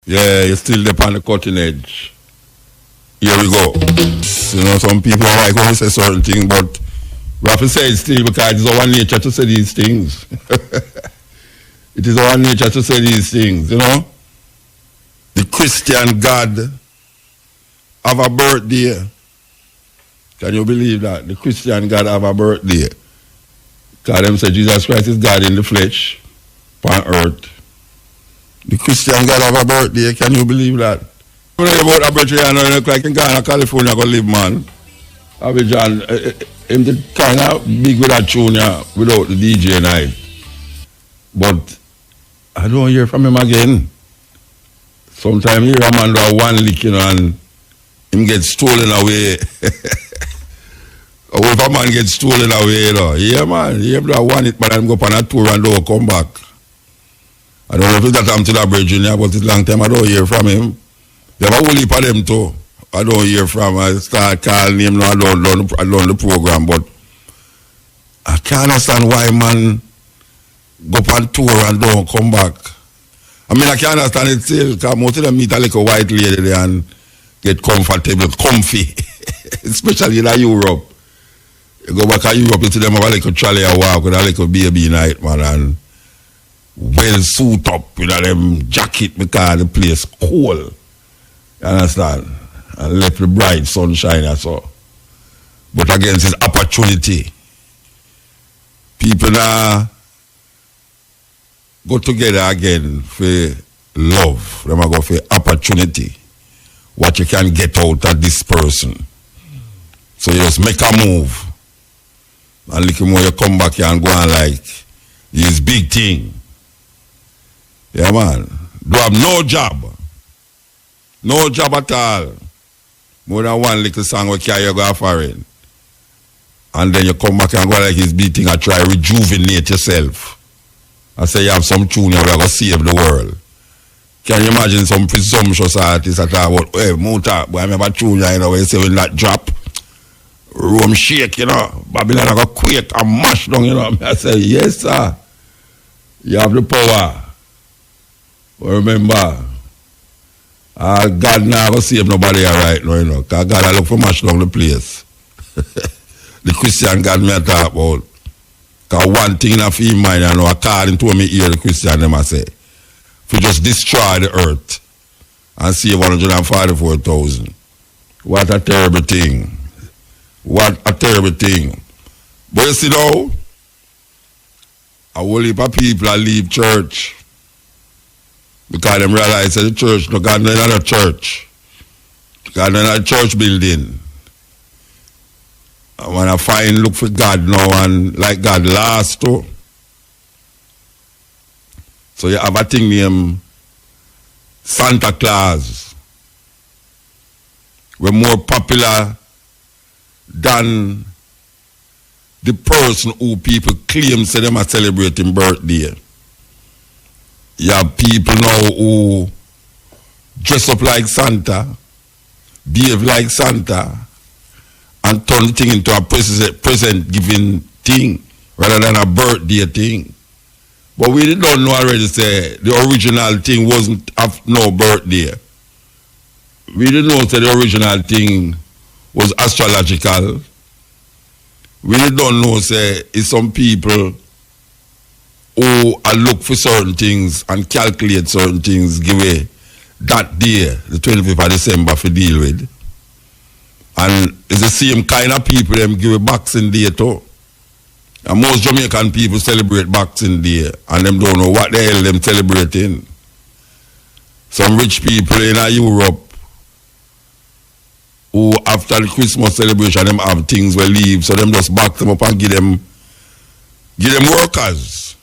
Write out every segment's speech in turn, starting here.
Yeah, you're still there on the cutting edge. Here we go. You know, some people like when we say certain things, but we have to say it still because it's our nature to say these things. It is our nature to say these things, you know. The Christian God have a birthday. Can you believe that? The Christian God have a birthday. Because them say Jesus Christ is God in the flesh on earth. The Christian God have a birthday. Can you believe that? When you about a birthday, you know, like in Ghana, California, go live, man. Abidjan, him the kind of big with that tune without the DJ night. But I don't hear from him again. Sometimes you hear a man do one lick, you know, and him get stolen away. Or if a man gets stolen away, you know. Yeah, man, he have to one it, but I'm go on a tour and don't come back. I don't know if that happened to that Virginia, but it's a long time I don't hear from him. There are a whole heap of them too. I don't hear from him. I start calling him, no, I don't the program, but I can't understand why man go on tour and don't come back. I mean, I can't understand it still, because most of them meet a little white lady there and get comfortable, comfy, especially in Europe. You go back to Europe, you see them have a little trolley a walk with a little baby night, man, and well suit up with them jacket because the place cold. You understand? And let the bright sunshine and so. But again, it's opportunity. People now go together again for love. Them go for opportunity. What you can get out of this person. So you just make a move. And look more you come back here and go on like this big thing. Yeah, man. Do have no job. No job at all. More than one little song will carry you go foreign. And then you come back and go like this big thing and try to rejuvenate yourself. I say you have some tune you are going to save the world. Can you imagine some presumptuous artists that are about, hey, Muta, but I remember tune you know, where you say when that drop, room shake, you know, Babylon are going to quake and mash down, you know. I say, yes, sir. You have the power. But remember, God now going to save nobody right now, you know, because God I look for mash down the place. The Christian God me talk about. Because one thing in a few mind, you know, according to me here, the Christian them I say, if you just destroy the earth and save 144,000. What a terrible thing. What a terrible thing. But you see now, a whole heap of people leave church because they realize that the church, no God, no another church. God, no another church building. I want to look for God now and like God last too. So you have a thing named Santa Claus. We're more popular than the person who people claim say them are celebrating birthday. You have people now who dress up like Santa, behave like Santa, and turn the thing into a present giving thing rather than a birthday thing. But we don't know already say the original thing wasn't have no birthday. We didn't know say the original thing was astrological. We don't know say it's some people who look for certain things and calculate certain things, give away that day, the 25th of December, for deal with. And it's the same kind of people them give a Boxing Day too. And most Jamaican people celebrate Boxing Day and them don't know what the hell them celebrating. Some rich people in Europe who after the Christmas celebration them have things where leave, so them just back them up and give them workers.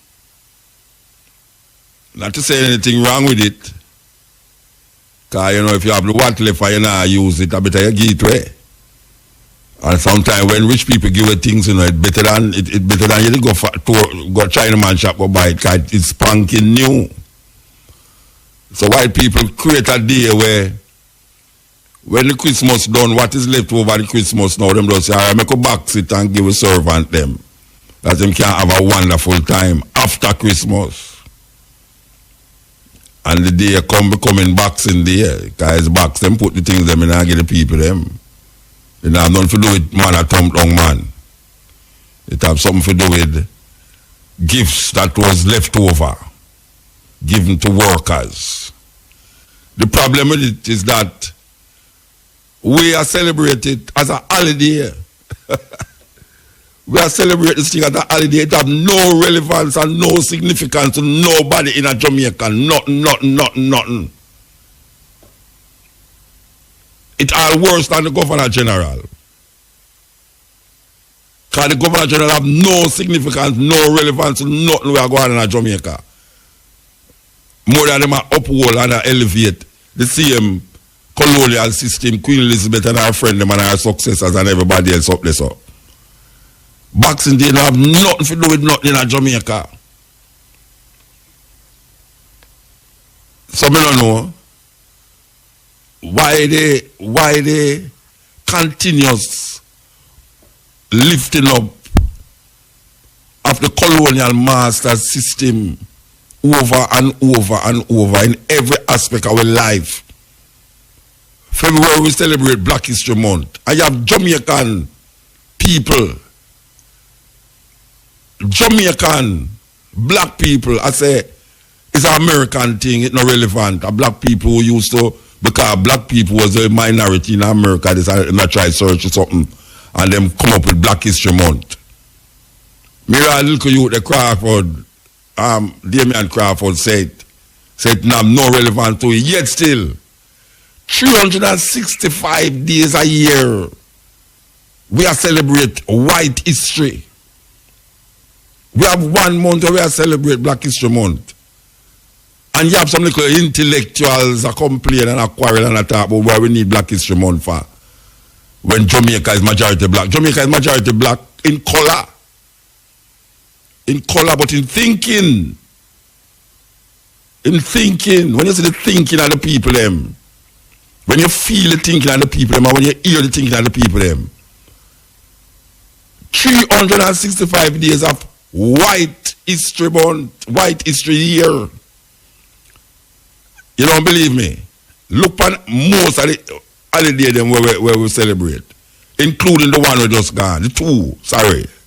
Not to say anything wrong with it. Because you know if you have the what left and you not use it, I better you give it away. And sometimes when rich people give you things, you know, it's better than you go China man shop or buy it because it's spanking new. So white people create a day where when the Christmas done, what is left over the Christmas now, them just say, all right, make a box it and give a servant them. That them can have a wonderful time after Christmas. And the day come becoming Boxing Day, because box them put the things them in and give the people them. It have nothing to do with man a thump down man. It have something to do with gifts that was left over, given to workers. The problem with it is that we are celebrated as a holiday. We are celebrating this thing as a holiday. It have no relevance and no significance to nobody in a Jamaica. Nothing. It all worse than the Governor General. Because the Governor General have no significance, no relevance to nothing we are going on in Jamaica. More than them are uphold and elevate the same colonial system, Queen Elizabeth and her friend them and her successors and everybody else up there. So. Boxing Day don't have nothing to do with nothing in Jamaica. So I don't know why they continuous lifting up of the colonial master system over and over in every aspect of our life. February we celebrate Black History Month. I have Jamaican people, Jamaican black people. I say it's an American thing, it's not relevant. A black people who used to, because black people was a minority in America, they started to try search or something, and them come up with Black History Month. Mira little youth, the Crawford, Damian Crawford said no relevant to it. Yet still, 365 days a year, we are celebrate white history. We have 1 month where we are celebrate Black History Month. And you have some little intellectuals that complain and a quarrel and a talk about why we need Black History Month for. When Jamaica is majority black. Jamaica is majority black in color. In color, but in thinking. In thinking. When you see the thinking of the people, them. When you feel the thinking of the people, them, and when you hear the thinking of the people, them. 365 days of white history month, white history year. You don't believe me? Look at most of the holiday them where we celebrate. Including the one we just gone.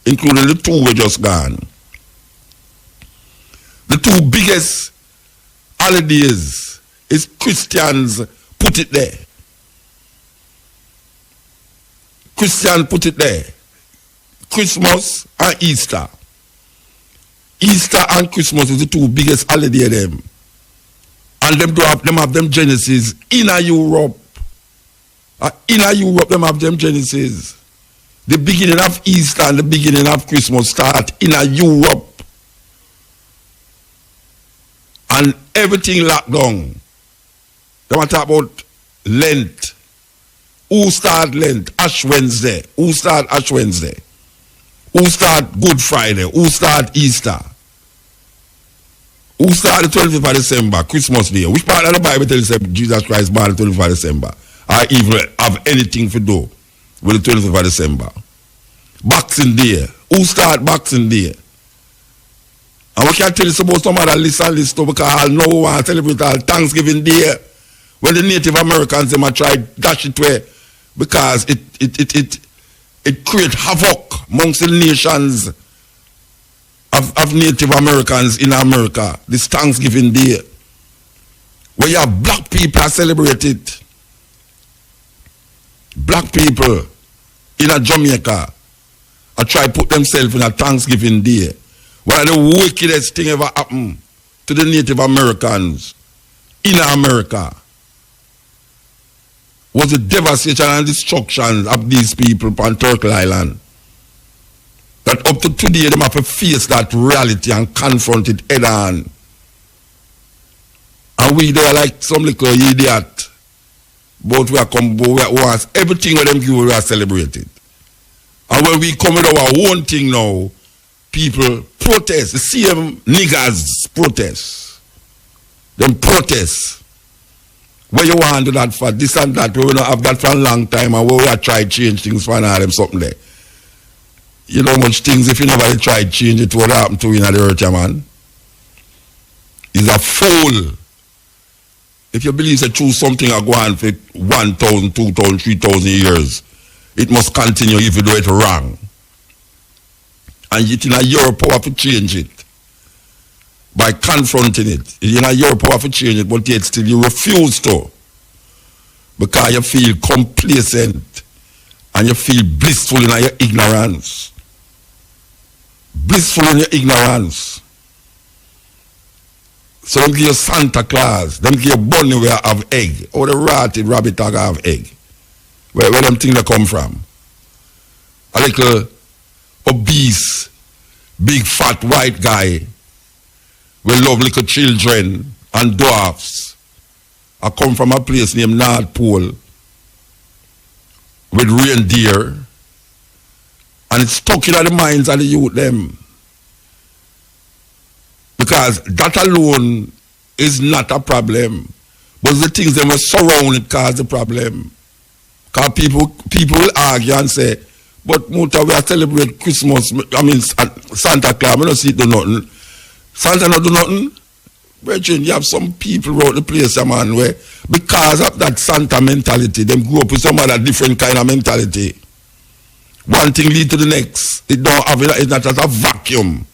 Including the two we just gone. The two biggest holidays is Christians put it there. Christians put it there. Christmas and Easter. Easter and Christmas is the two biggest holiday them. And them have them Genesis in Europe. In Europe, them have them Genesis. The beginning of Easter and the beginning of Christmas start in Europe. And everything locked down. They want to talk about Lent. Who start Lent? Ash Wednesday. Who start Ash Wednesday? Who start Good Friday? Who start Easter? Who start the 25th of December, Christmas Day? Which part of the Bible tells us Jesus Christ born the 25th of December? Or even have anything to do with the 25th of December? Boxing Day. Who start Boxing Day? And we can tell you about some other list and list because I know we want to celebrate all Thanksgiving Day. When the Native Americans them try dash it away because it creates havoc amongst the nations of Native Americans in America. This Thanksgiving Day. Where you have black people are celebrated. Black people in a Jamaica are try to put themselves in a Thanksgiving Day. One of the wickedest thing ever happened to the Native Americans in America was the devastation and destruction of these people on Turtle Island. That up to today, they have to face that reality and confront it head on. And we there like some little idiot. But we are once everything with them give we are celebrated. And when we come with our own thing now, people protest. The same niggas protest. Them protest. Where you want to do that for this and that, we don't have that for a long time, and where we are trying to change things for now, them something there. You know much things, if you never try to change it, what happened to you in the earth, man? He's a fool. if you believe that true something are going for 1,000, 2,000, 3,000 years, it must continue if you do it wrong. And it's in your power to change it by confronting it. It's in your power to change it, but yet still you refuse to, because you feel complacent and you feel blissful in your ignorance. Blissful in your ignorance. So them give you Santa Claus, them give you bunny where I have egg, or the rotted rabbit I have egg. Where them things they come from? A little obese, big fat white guy will love little children and dwarfs. I come from a place named North Pole with reindeer, and it's stuck in the minds of the youth them. Because that alone is not a problem, but the things that must surround it cause the problem. Because people will argue and say, but Muta, we are celebrating Christmas, Santa Claus, we don't see it do nothing. Santa not do nothing. Brethren, you have some people around the place, man, where because of that Santa mentality, them grew up with some other different kind of mentality. One thing lead to the next. It's not just a vacuum.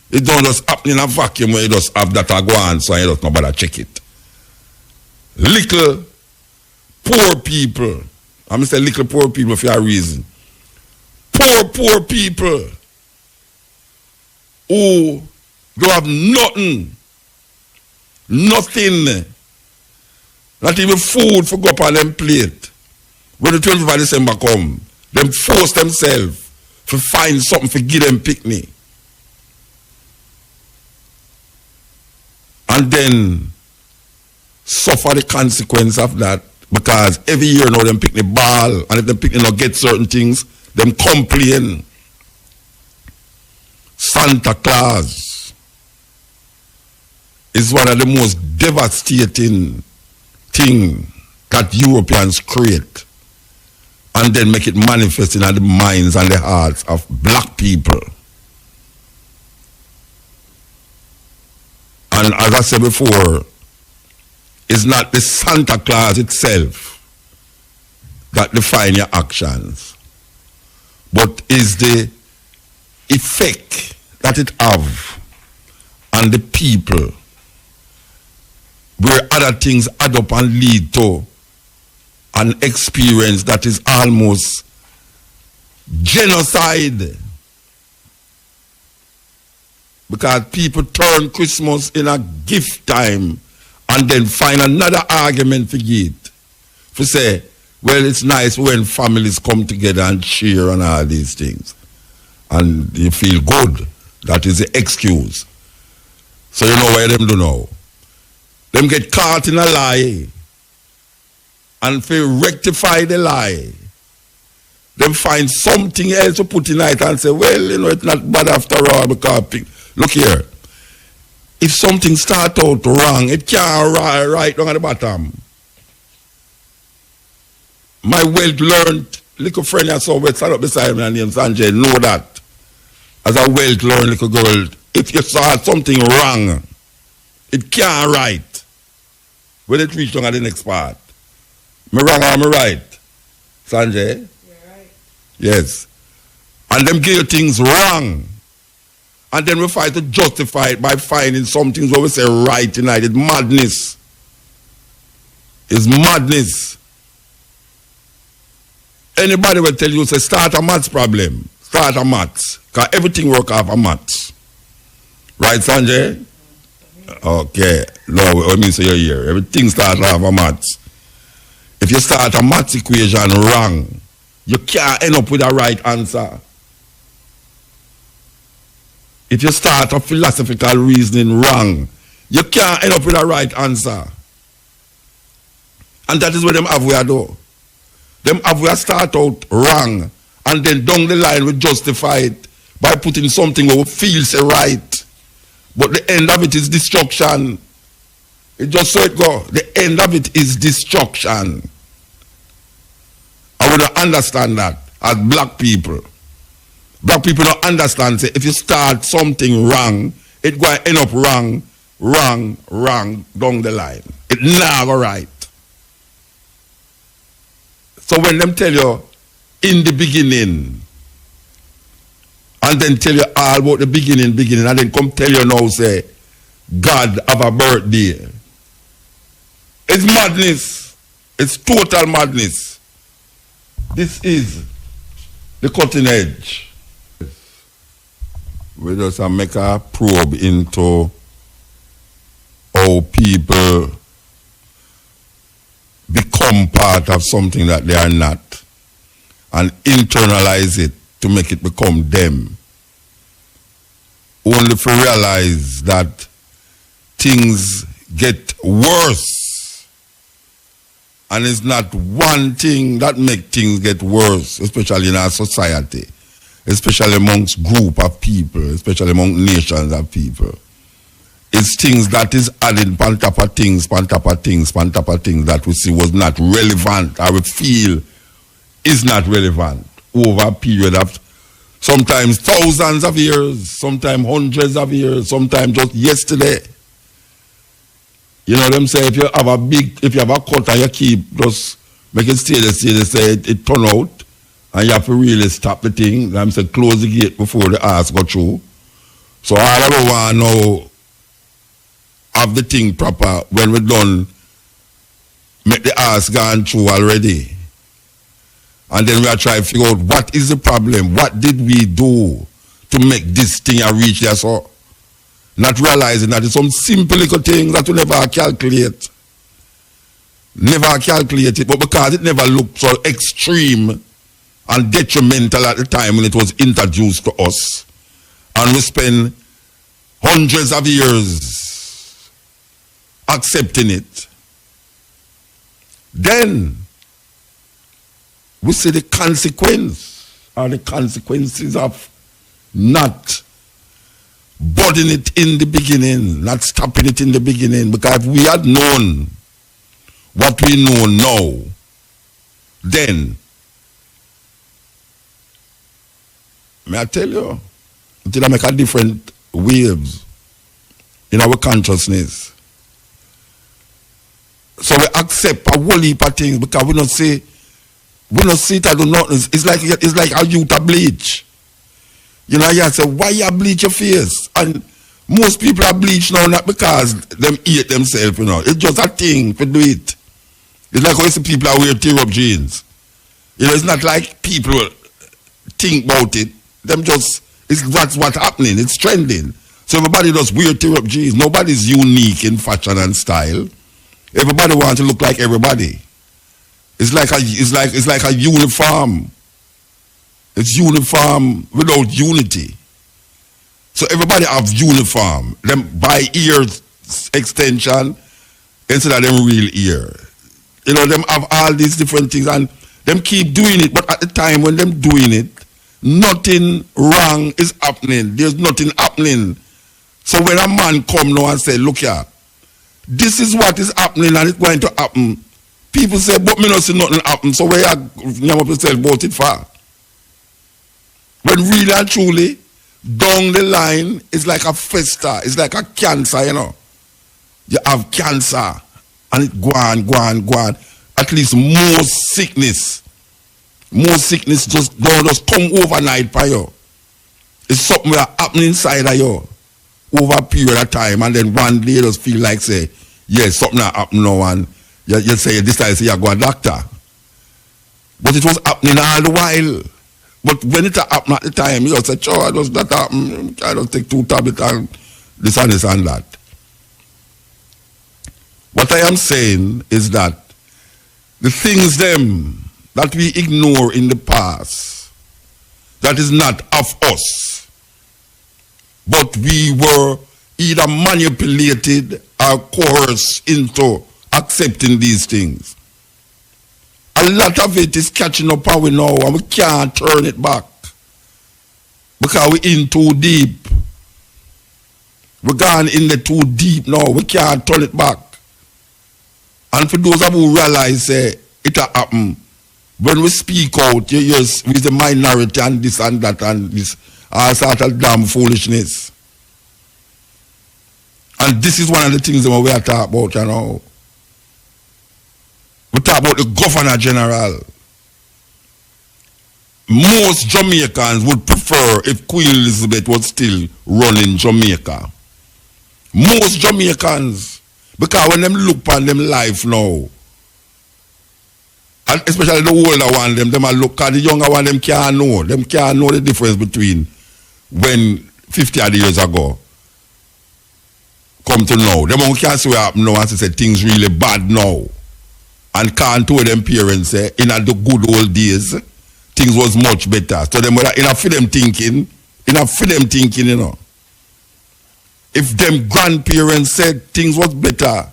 It don't just happen in a vacuum where you just have that go on, so you just not bother check it. Little poor people, I'm saying little poor people for a reason. Poor people who don't have nothing, not even food for go up on them plate. When the 25th of December come, them force themselves to find something to give them picnic. And then suffer the consequence of that, because every year now them pick the ball, and if them pick not get certain things, them complain. Santa Claus is one of the most devastating things that Europeans create and then make it manifest in the minds and the hearts of black people. And as I said before, it's not the Santa Claus itself that defines your actions, but is the effect that it have on the people, where other things add up and lead to an experience that is almost genocide. Because people turn Christmas in a gift time and then find another argument to get. To say, well, it's nice when families come together and share and all these things. And you feel good. That is the excuse. So you know what them do now? Them get caught in a lie. And to rectify the lie, them find something else to put in it and say, well, you know, it's not bad after all, because look here, if something starts out wrong, it can't right down at the bottom. My well-learned little friend I saw stand up beside me named Sanjay know that. As a well-learned little girl, if you saw something wrong, it can't right when it reach down at the next part. Me wrong or me right? Sanjay? You're right. Yes. And them give you things wrong. And then we fight to justify it by finding some things where we say right tonight. It's madness. It's madness. Anybody will tell you, say, start a maths problem. Start a maths. Because everything work off a maths. Right, Sanjay? Okay. No, I mean, so you're here. Everything starts off a maths. If you start a maths equation wrong, you can't end up with a right answer. If you start a philosophical reasoning wrong, you can't end up with a right answer. And that is what them have we do. Them have we start out wrong, and then down the line we justify it by putting something where we feel say right. But the end of it is destruction. It just so it go. The end of it is destruction. I would not understand that as black people. Black people don't understand, say, if you start something wrong, it going to end up wrong, wrong down the line. It never right. So when them tell you in the beginning, and then tell you all about the beginning, and then come tell you now, say, God have a birthday. It's madness. It's total madness. This is the cutting edge. We just make a probe into how people become part of something that they are not and internalize it to make it become them. Only to realize that things get worse. And it's not one thing that makes things get worse, especially in our society, especially amongst group of people, especially among nations of people. It's things that is added on top of things, on top of things, on top of things that we see was not relevant, or we feel is not relevant over a period of sometimes thousands of years, sometimes hundreds of years, sometimes just yesterday. You know them say if you have a cut and you keep just make it stay, they say it turn out and you have to really stop the thing. Them say close the gate before the ass go through. So all of us want to know have the thing proper when we done make the ass gone through already. And then we are trying to figure out what is the problem, what did we do to make this thing reach there, so not realizing that it's some simple little things that we never calculate. Never calculate it, but because it never looked so extreme and detrimental at the time when it was introduced to us, and we spend hundreds of years accepting it, then we see the consequence or the consequences of not budding it in the beginning, not stopping it in the beginning. Because if we had known what we know now, then, may I tell you, it will make a different waves in our consciousness. So we accept a whole heap of things because we don't see it as nothing. It's like a youth a bleach. You know, you say, why you bleach your face? And most people are bleached now not because them eat themselves, you know. It's just a thing to do it. It's like how you see people are wearing tear-up jeans. You know, it's not like people think about it. Them just, that's what's happening. It's trending. So everybody does wear tear-up jeans. Nobody's unique in fashion and style. Everybody wants to look like everybody. It's like a uniform. It's uniform without unity. So everybody have uniform. Them buy ear extension instead of them real ear. You know, them have all these different things and them keep doing it. But at the time when them doing it, nothing wrong is happening. There's nothing happening. So when a man come now and say, look here, this is what is happening and it's going to happen. People say, but me not see nothing happen. So where you have to tell about it for? When really and truly, down the line, it's like a fester. It's like a cancer, you know. You have cancer and it go on. At least more sickness just don't come overnight by you. It's something that happen inside of you over a period of time, and then one day just feel like say, yes, something that happen now, and you say this time say you go a doctor. But it was happening all the while. But when it happened at the time, you just say, sure, does that happen? I just take 2 tablets and this and that. What I am saying is that the things them that we ignore in the past, that is not of us, but we were either manipulated or coerced into accepting these things. A lot of it is catching up how we know, and we can't turn it back because we're in too deep. We're gone in the too deep now. We can't turn it back. And for those of who realize it happen, when we speak out, we're the minority and this and that and this all sort of damn foolishness. And this is one of the things that we are talking about, you know. We talk about the Governor General. Most Jamaicans would prefer if Queen Elizabeth was still running Jamaica. Most Jamaicans, because when them look on them life now, and especially the older one, them a look at the younger one, them can't know the difference between when 50 odd years ago come to now. Them can't see what happen now and say things really bad now. And can't tell them parents say in the good old days things was much better. So them enough for them thinking, you know. If them grandparents said things was better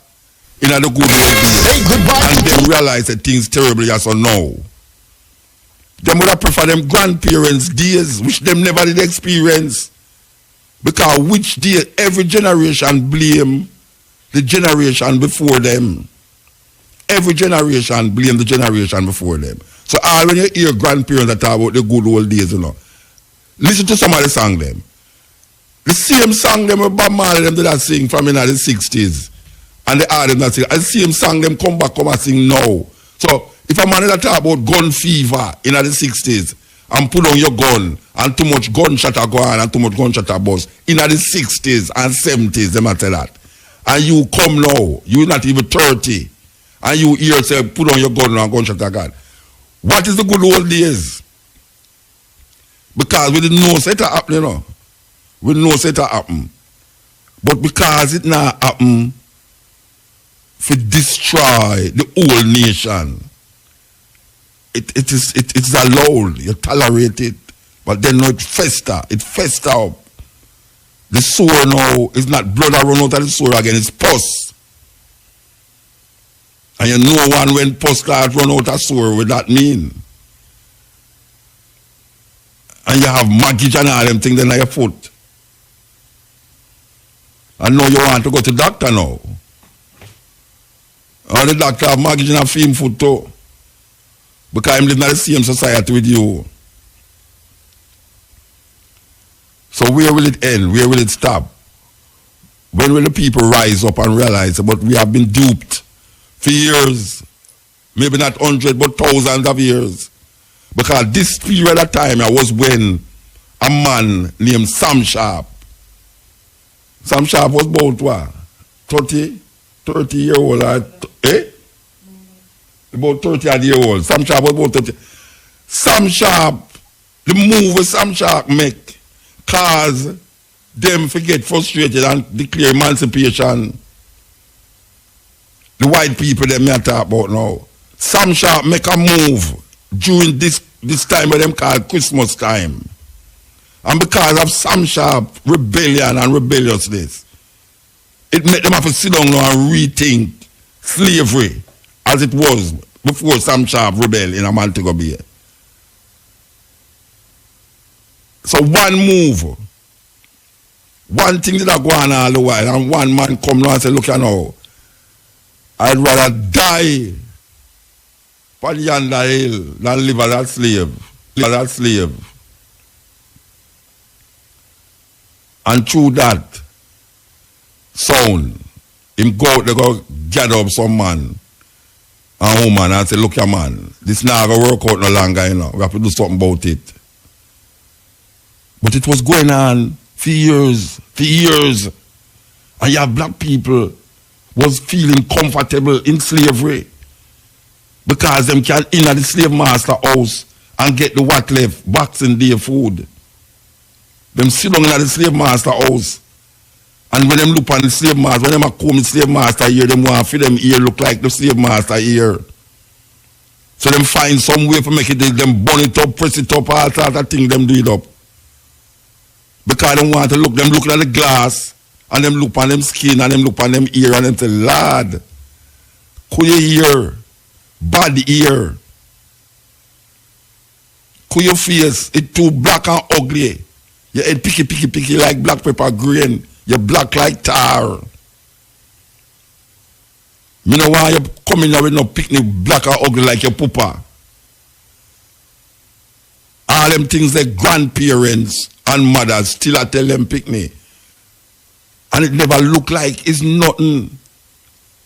in the good old days, and them realize that things terribly as of now, them would have prefer them grandparents' days, which them never did experience. Because which day every generation blame the generation before them. Every generation blame the generation before them. So all when you hear grandparents that talk about the good old days, you know, listen to some of the song them. The same song them Bob Marley them did that sing from in the 60s. And the other them that sing. And the same song them come and sing now. So if a man that talk about gun fever in the 60s and put on your gun and too much gunshot go on and too much gunshot bust in the 60s and 70s, them tell that. And you come now, you're not even 30. And you hear say put on your gun and gunshot gun. What is the good old days? Because we didn't know it happen, you know. We didn't know it happen. But because it now happen to destroy the whole nation, it is allowed, you tolerate it, but then no, it fester up. The sore now is not blood that run out of the sore again, it's pus. And you know one when pus clot run out of sore, what that mean? And you have maggots and all them things in your foot. And now you want to go to the doctor now. And the doctor have maggots in a him foot too. Because I'm living in the same society with you. So where will it end? Where will it stop? When will the people rise up and realize that we have been duped for years? Maybe not hundreds, but thousands of years. Because this period of time was when a man named Sam Sharp. Sam Sharp was about what? 30 year old, eh? About 30 odd year old. Sam Sharp was about 30. Sam Sharp, the move with Sam Sharp make cause them get frustrated and declare emancipation. The white people that me talk about now. Sam Sharp make a move during this time what them call Christmas time. And because of Sam Sharp rebellion and rebelliousness, it made them have to sit down now and rethink slavery as it was before Sam Sharp rebelled in Montego Bay. So one move, one thing that go on all the while, and one man come now and say, look now, I'd rather die on yonder hill than live as a slave. And through that sound, him go out, they go gather up some man and woman and say, look, man, this now going to work out no longer, you know. We have to do something about it. But it was going on for years. And you have black people was feeling comfortable in slavery because them can enter the slave master house and get the what left, boxing their food. Them sit down in the slave master house. And when them look on the slave master, when them come the slave master ear, them want for them ear look like the slave master ear. So them find some way to make it, them burn it up, press it up, all sorts of things, them do it up. Because them want to look, them look at the glass, and them look on them skin, and them look on them ear, and them say, Lord, could you ear, bad ear, could your face, it too black and ugly. Your head picky like black pepper grain. You're black like tar. You know why you come in here with no picnic black or ugly like your papa? All them things that grandparents and mothers still I tell them picnic. And it never look like it's nothing.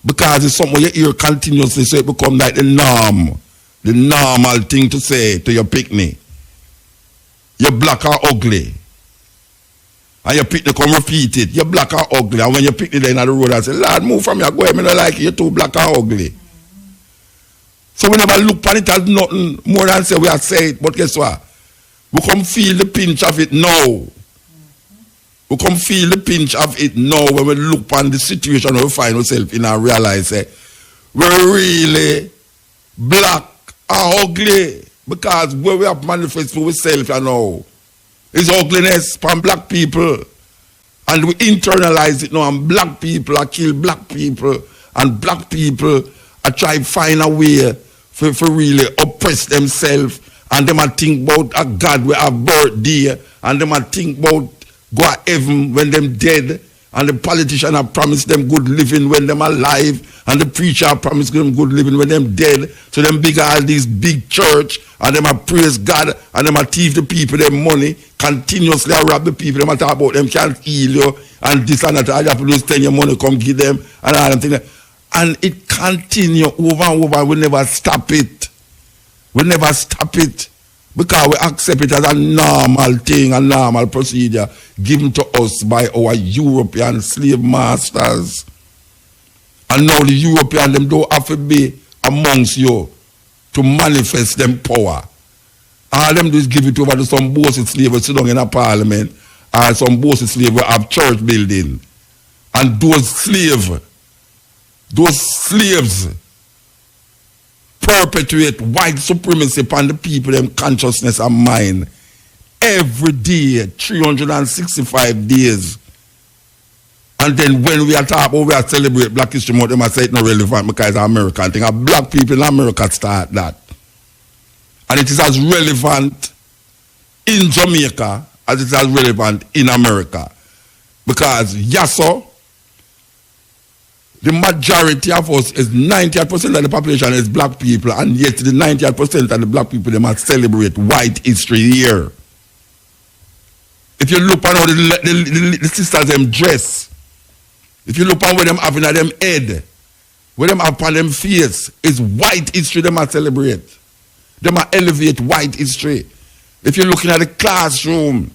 Because it's something you hear continuously, so it becomes like the norm. The normal thing to say to your picnic. You're black or ugly. And your picnic come repeat it. You're black or ugly. And when you picnic there in the road, I say, Lord, move from your go ahead, I don't like it. You're too black or ugly. So we never look at it as nothing more than say we are saying, but guess what? We come feel the pinch of it now. We come feel the pinch of it now when we look on the situation we find ourselves in and realize we're really black or ugly. Because where we have manifest for ourselves now is ugliness from black people. And we internalize it now, and black people are kill black people, and black people are try to find a way for really oppress themselves, and them are think about a God we have birthday, and them are think about go to heaven when them dead, and the politician have promised them good living when them alive, and the preacher have promised them good living when them dead. So them big all these big church, and them have praise God, and them have thief the people their money, continuously rob the people, them talk about them can't heal you, and this and that, all you have to do is spend your money, come give them, and all them things. And it continue over and over, we never stop it. We never stop it. Because we accept it as a normal thing, a normal procedure given to us by our European slave masters. And now the Europeans, them don't have to be amongst you to manifest them power. All them do is give it over to some bossy slave who sit down in a parliament, or some bossy slave who have church building. And those slaves perpetuate white supremacy upon the people, them consciousness and mind every day, 365 days. And then when we are talking about, we are celebrate Black History Month, they must say it's not relevant because it's an American thing. And black people in America start that. And it is as relevant in Jamaica as it is as relevant in America. Because, yes, sir, the majority of us is 98% of the population is black people, and yet the 98% of the black people, they must celebrate white history here. If you look at how the sisters them dress, if you look at what them having at them head, what them have on them face, is white history they must celebrate. They must elevate white history. If you're looking at the classroom,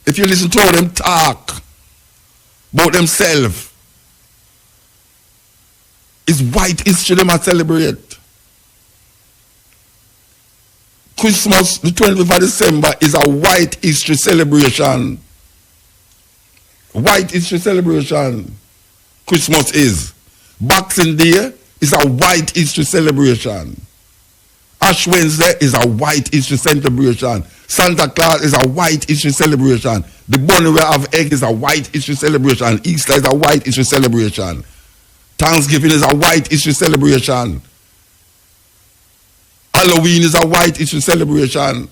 if you listen to how them talk about themselves, it's white history they must celebrate. Christmas, the 25th of December, is a white history celebration. White history celebration. Christmas is. Boxing Day is a white history celebration. Ash Wednesday is a white history celebration. Santa Claus is a white history celebration. The Bunny we have egg is a white history celebration. Easter is a white history celebration. Thanksgiving is a white history celebration. Halloween is a white history celebration.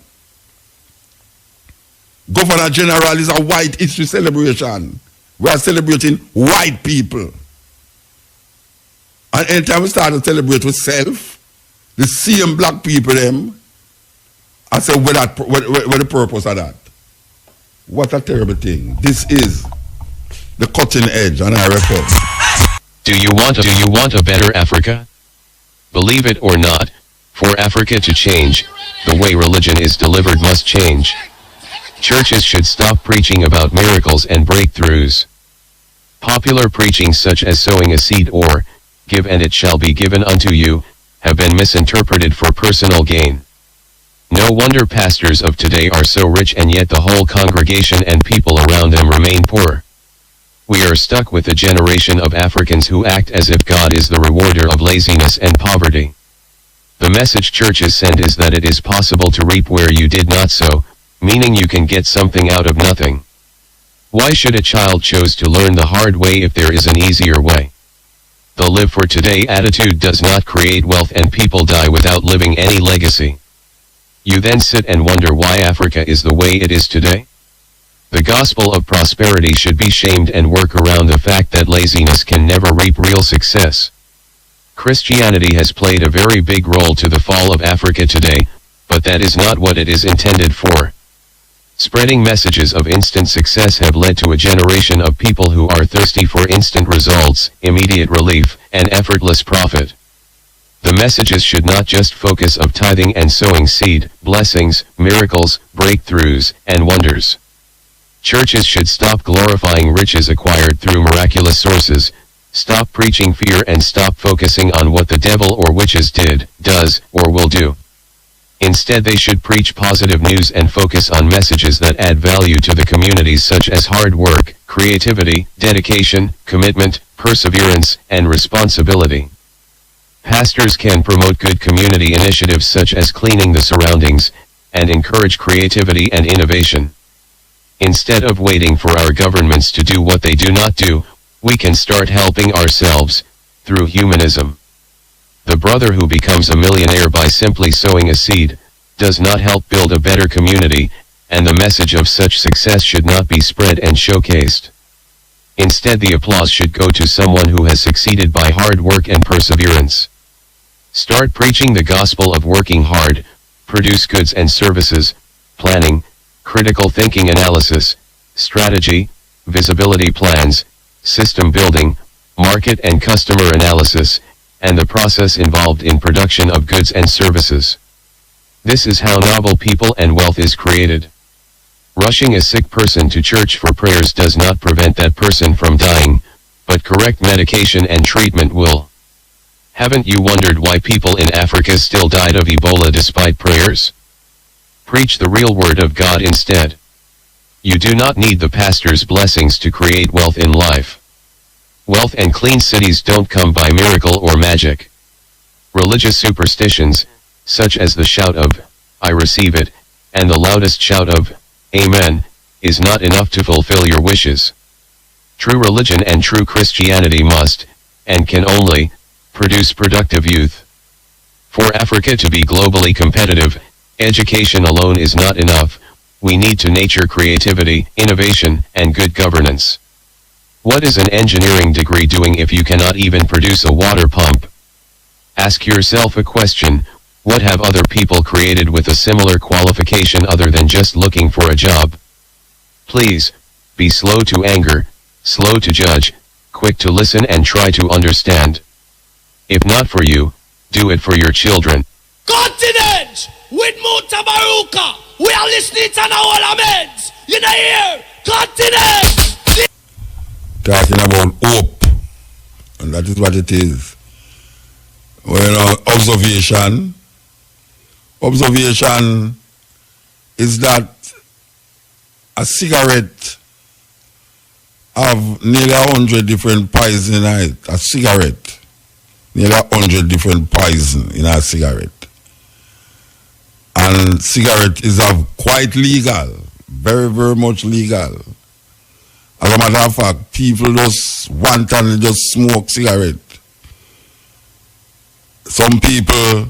Governor General is a white history celebration. We are celebrating white people. And anytime we start to celebrate with self, the same black people them, I say, what the purpose of that? What a terrible thing. This is the cutting edge, and I report. Do you want a better Africa? Believe it or not, for Africa to change, the way religion is delivered must change. Churches should stop preaching about miracles and breakthroughs. Popular preaching such as sowing a seed or, give and it shall be given unto you, have been misinterpreted for personal gain. No wonder pastors of today are so rich and yet the whole congregation and people around them remain poor. We are stuck with a generation of Africans who act as if God is the rewarder of laziness and poverty. The message churches send is that it is possible to reap where you did not sow, meaning you can get something out of nothing. Why should a child choose to learn the hard way if there is an easier way? The live for today attitude does not create wealth and people die without leaving any legacy. You then sit and wonder why Africa is the way it is today? The gospel of prosperity should be shamed and work around the fact that laziness can never reap real success. Christianity has played a very big role to the fall of Africa today, but that is not what it is intended for. Spreading messages of instant success have led to a generation of people who are thirsty for instant results, immediate relief, and effortless profit. The messages should not just focus of tithing and sowing seed, blessings, miracles, breakthroughs, and wonders. Churches should stop glorifying riches acquired through miraculous sources, stop preaching fear and stop focusing on what the devil or witches did, does, or will do. Instead they should preach positive news and focus on messages that add value to the communities such as hard work, creativity, dedication, commitment, perseverance, and responsibility. Pastors can promote good community initiatives such as cleaning the surroundings, and encourage creativity and innovation. Instead of waiting for our governments to do what they do not do, we can start helping ourselves, through humanism. The brother who becomes a millionaire by simply sowing a seed, does not help build a better community, and the message of such success should not be spread and showcased. Instead the applause should go to someone who has succeeded by hard work and perseverance. Start preaching the gospel of working hard, produce goods and services, planning, critical thinking analysis, strategy, visibility plans, system building, market and customer analysis, and the process involved in production of goods and services. This is how novel people and wealth is created. Rushing a sick person to church for prayers does not prevent that person from dying, but correct medication and treatment will. Haven't you wondered why people in Africa still died of Ebola despite prayers? Preach the real word of God instead. You do not need the pastor's blessings to create wealth in life. Wealth and clean cities don't come by miracle or magic. Religious superstitions, such as the shout of, "I receive it," and the loudest shout of, "Amen," is not enough to fulfill your wishes. True religion and true Christianity must, and can only, produce productive youth. For Africa to be globally competitive, education alone is not enough. We need to nurture creativity, innovation, and good governance. What is an engineering degree doing if you cannot even produce a water pump? Ask yourself a question: what have other people created with a similar qualification other than just looking for a job? Please, be slow to anger, slow to judge, quick to listen and try to understand. If not for you, do it for your children. Continent with MUTABARUKA. We are listening to our laments. You know here, continent. Talking about hope, and that is what it is. Well, observation is that a cigarette have nearly 100 different poison in it. A cigarette, nearly 100 different poison in a cigarette. And cigarette is quite legal, very, very much legal. As a matter of fact, people just want and just smoke cigarette. Some people,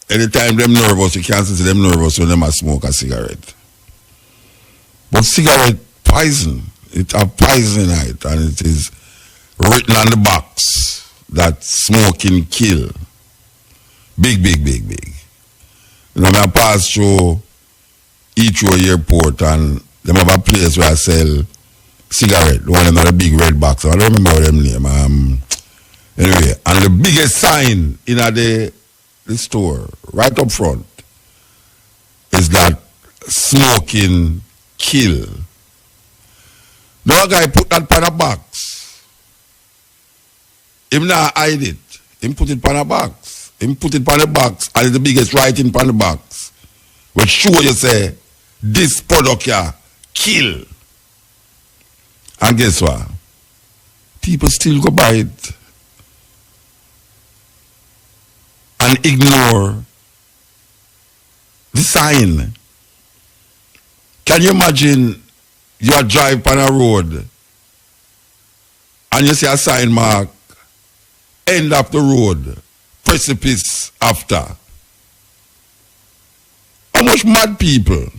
anytime them nervous, you can't see them nervous when they smoke a cigarette. But cigarette poison, it have poison in it, and it is written on the box that smoking kill. Big, big, big, big. You know, I pass through Heathrow Airport, and them have a place where I sell cigarette, the one in the big red box. I don't remember them name. Anyway, and the biggest sign in the store, right up front, is that smoking kill. No guy put that on a box. Him not hide it. Him put it on a box. Him put it on a box, and it's the biggest writing on the box. Which show you say, this product here kill. And guess what? People still go buy it and ignore the sign. Can you imagine you are driving on a road and you see a sign mark, end of the road, precipice after? How much mad people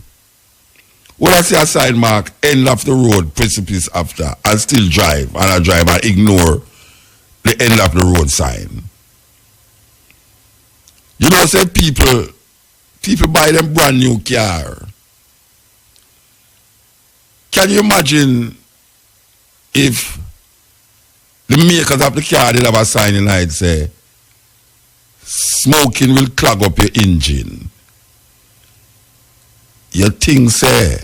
when I see a sign mark, end of the road, precipice after, and still drive, and I drive and ignore the end of the road sign? You know, say people buy them brand new car, Can you imagine if the makers of the car did have a sign in it say, smoking will clog up your engine? You think, say,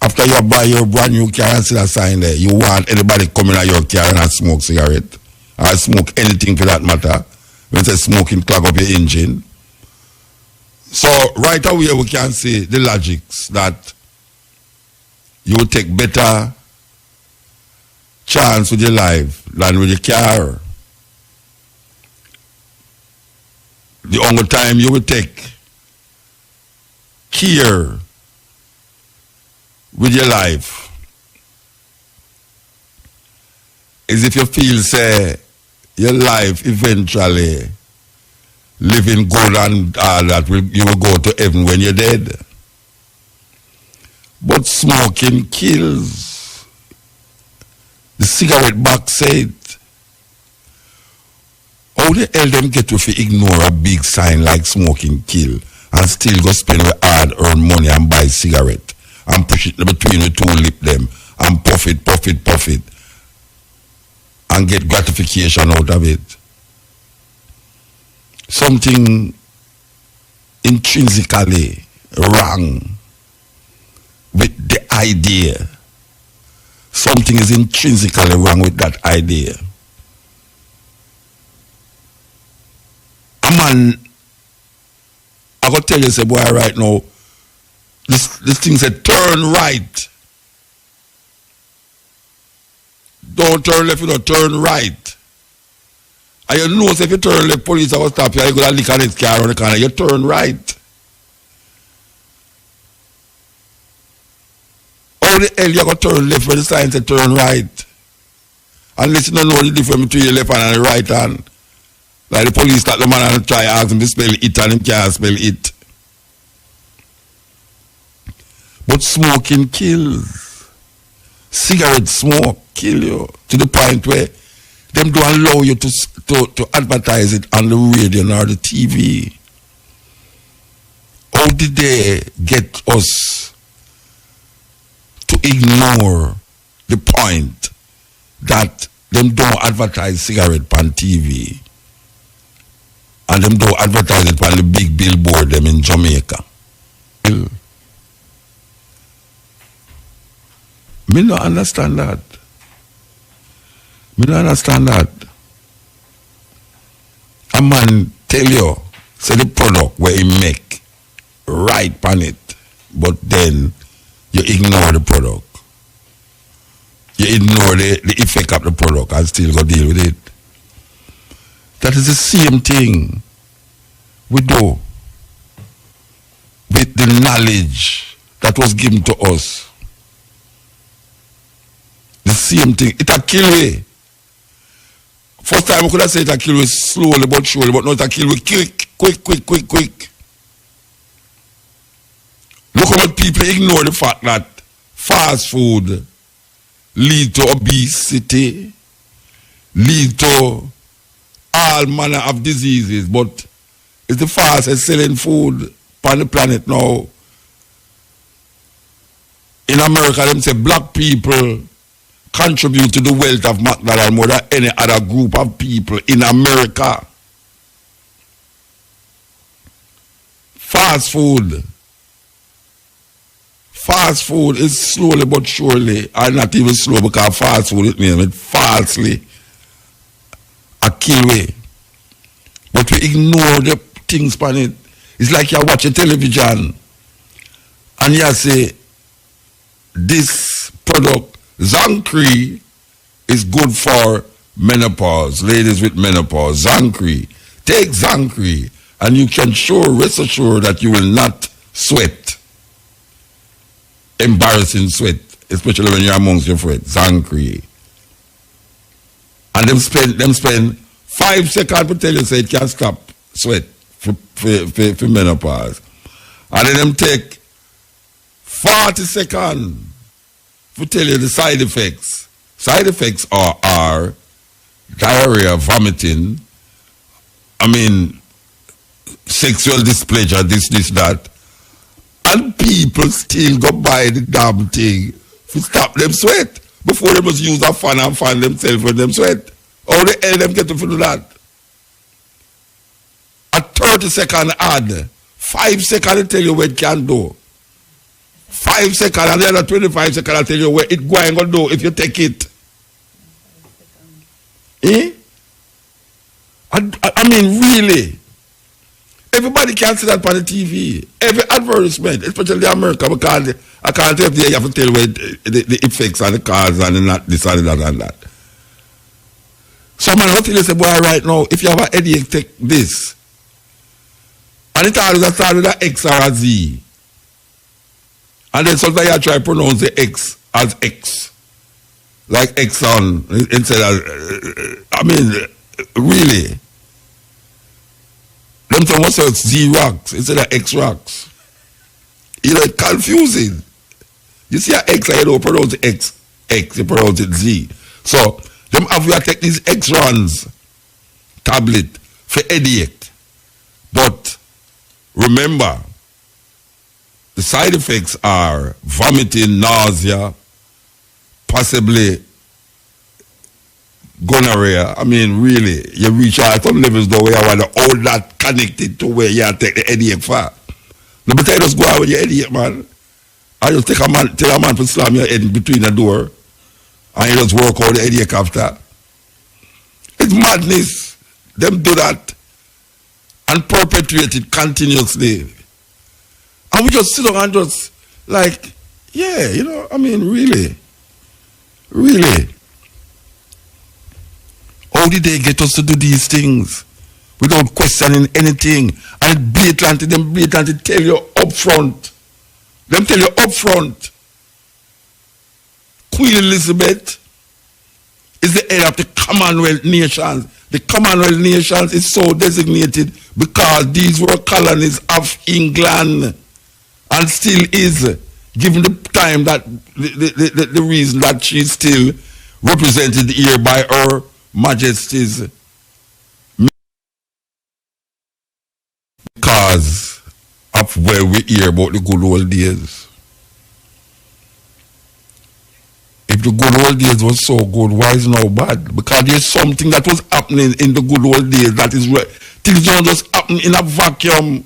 after you buy your brand new car and see that sign there, you want anybody coming at your car and smoke cigarette or smoke anything for that matter when say smoking clog up your engine? So right away we can see the logics that you will take better chance with your life than with your car. The only time you will take care with your life is if you feel, say, your life eventually living good and all that, you will go to heaven when you're dead. But smoking kills. The cigarette box said, how the hell them get to ignore a big sign like smoking kill and still go spend the hard-earned money and buy cigarette and push it between the two lip them and puff it and get gratification out of it? Something intrinsically wrong with the idea. Something is intrinsically wrong with that idea. A man, I gotta tell you, say, boy, right now, this thing said turn right. Don't turn left, you know, turn right. And you know, if you turn left, police will stop you, you're gonna lick at this car on the corner, you turn right. How the hell you gonna turn left when the sign says turn right? Unless you don't know the difference between your left hand and the right hand. Like the police stop the man and try to ask him to spell it and he can't spell it. But smoking kills. Cigarette smoke kill you to the point where them don't allow you to advertise it on the radio or the TV. How did they get us to ignore the point that them don't advertise cigarette on TV and them don't advertise it on the big billboard them in Jamaica? Me don't understand that. Me don't understand that. A man tell you, say the product where he make right on it, but then you ignore the product. You ignore the effect of the product and still go deal with it. That is the same thing we do with the knowledge that was given to us. The same thing. It a kill we. First time we could have said it a kill we slowly but surely, but now it a kill we quick. Look how much people ignore the fact that fast food lead to obesity, lead to all manner of diseases, but it's the fastest selling food on the planet now. In America, them say black people contribute to the wealth of McDonald's more than any other group of people in America. Fast food is slowly but surely, or not even slow because fast food, it means it falsely a kill way. But we ignore the things on it. It's like you watch a television and you say, this product, Zancree, is good for menopause, ladies with menopause. Zancree. Take Zancree and you can rest assured that you will not sweat. Embarrassing sweat, especially when you're amongst your friends. Zancree. And them spend 5 seconds to tell you say it can stop sweat for menopause. And then them take 40 seconds to tell you the side effects. Side effects are diarrhea, vomiting, sexual displeasure, this, that. And people still go buy the damn thing to stop them sweat. Before they must use a fan and fan themselves when them sweat. How the hell them get to do that? A 30-second ad. 5 seconds to tell you what it can do. 5 seconds and the other 25 seconds to tell you what it going to do if you take it. Eh? I mean, really. Everybody can see that on the TV. Every advertisement, especially America, because I can't tell you have to tell where the effects and the cars and the this and that and that. So man, I'll tell you, say, boy, right now, if you have a headache, take this. And it always start with an X or a Z. And then sometimes you try to pronounce the X as X. Like Exxon instead of, I mean, really. Them some also Z rocks instead of X rocks. You know, it's confusing. You see an X, you don't pronounce the X, you pronounce it Z. So, them have you take these X-Rons tablet for headache. But remember, the side effects are vomiting, nausea, possibly gonorrhea. I mean, really, you reach out some levels though where you want to all that connected to where you take the headache for. Let me tell you, just go out with your headache, man. I just tell a man to slam your head in between the door and you just work out the headache after. It's madness. Them do that and perpetuate it continuously. And we just sit down and just like, yeah, you know, I mean, really. Really. How did they get us to do these things without questioning anything? And them blatantly tell you up front. Them tell you up front. Queen Elizabeth is the head of the Commonwealth nations. The Commonwealth nations is so designated because these were colonies of England and still is, given the time that the reason that she's still represented here by her majesties, because of where we hear about the good old days. If the good old days was so good, why is it now bad? Because there's something that was happening in the good old days that is things don't just happen in a vacuum.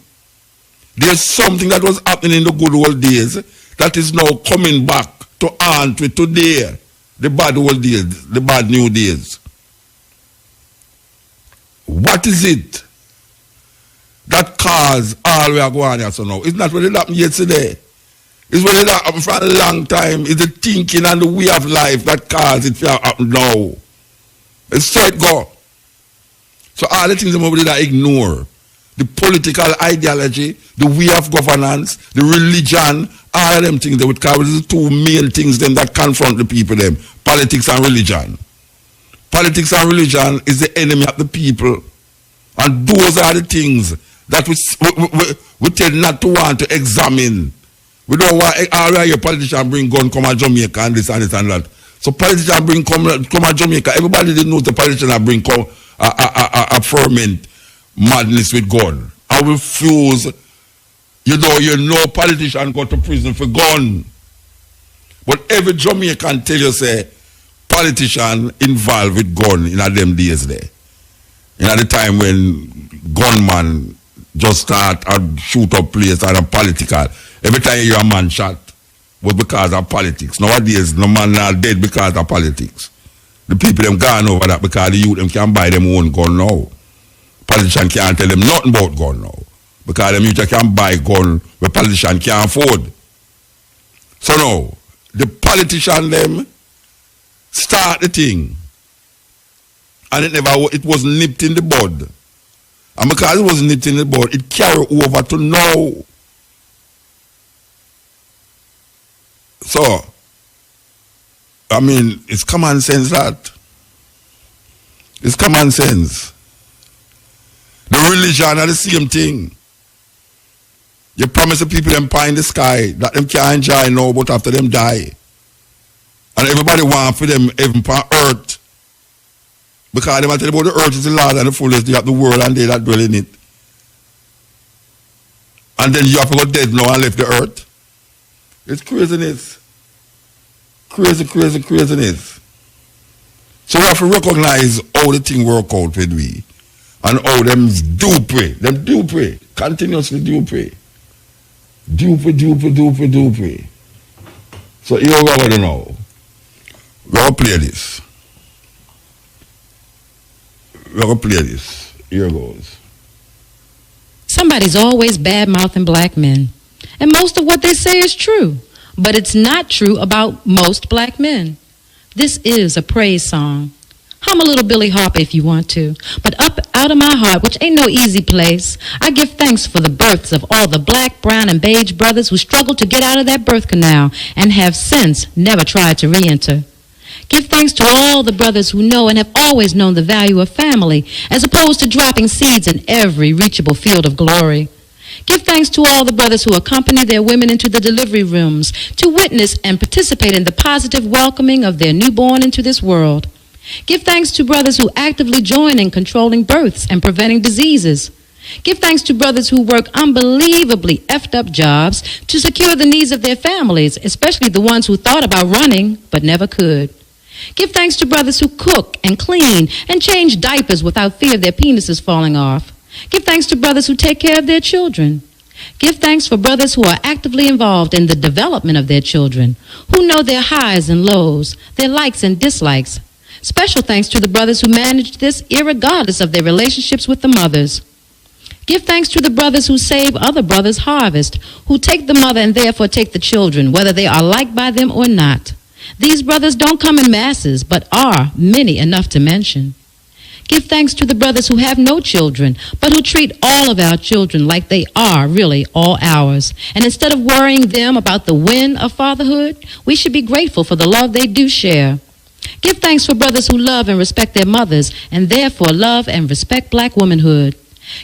There's something that was happening in the good old days that is now coming back to haunt with today. The bad old days, the bad new days. What is it that caused all we are going here so now? It's not what it happened yesterday. It's what it happened for a long time. It's the thinking and the way of life that caused it to happen now. It's so it go. So all the things that I ignore. The political ideology, the way of governance, the religion, all of them things that would cover the two main things them that confront the people them. Politics and religion. Politics and religion is the enemy of the people. And those are the things that we tend not to want to examine. We don't want all your politicians bring gun come to Jamaica and this and this and that. So politicians bring come to Jamaica. Everybody didn't know the politicians bring come a ferment madness with gun. I refuse. You know politician go to prison for gun. But every Jamaican tell you say politician involved with gun in them days there. In the time when gunman just start and shoot up place and political. Every time you hear a man shot was because of politics. Nowadays no man not dead because of politics. The people them gone over that because the youth them can buy them own gun now. Politician can't tell them nothing about gun now. Because them youth can buy gun where politician can't afford. So now, the politician them start the thing. And it was nipped in the bud. And because it was nipped in the bud, it carried over to now. So, I mean, it's common sense that. It's common sense. The religion are the same thing. You promise the people them pie in the sky that them can't enjoy now, but after them die. And everybody want for them heaven on earth. Because they tell about the earth is the Lord and the fullness of the world and they that dwell in it. And then you have to go dead now and left the earth. It's craziness. Craziness. So we have to recognize how the thing work out with we. And how them do pray. Them do pray. Continuously do pray. Do pray. So here we go now. We're going to play this. Here goes. Somebody's always bad-mouthing black men. And most of what they say is true. But it's not true about most black men. This is a praise song. Hum a little Billy Harper if you want to. But up out of my heart, which ain't no easy place, I give thanks for the births of all the black, brown, and beige brothers who struggled to get out of that birth canal and have since never tried to re-enter. Give thanks to all the brothers who know and have always known the value of family, as opposed to dropping seeds in every reachable field of glory. Give thanks to all the brothers who accompany their women into the delivery rooms to witness and participate in the positive welcoming of their newborn into this world. Give thanks to brothers who actively join in controlling births and preventing diseases. Give thanks to brothers who work unbelievably effed up jobs to secure the needs of their families, especially the ones who thought about running but never could. Give thanks to brothers who cook and clean and change diapers without fear of their penises falling off. Give thanks to brothers who take care of their children. Give thanks for brothers who are actively involved in the development of their children, who know their highs and lows, their likes and dislikes. Special thanks to the brothers who manage this irregardless of their relationships with the mothers. Give thanks to the brothers who save other brothers' harvest, who take the mother and therefore take the children, whether they are liked by them or not. These brothers don't come in masses, but are many enough to mention. Give thanks to the brothers who have no children, but who treat all of our children like they are really all ours. And instead of worrying them about the win of fatherhood, we should be grateful for the love they do share. Give thanks for brothers who love and respect their mothers, and therefore love and respect black womanhood.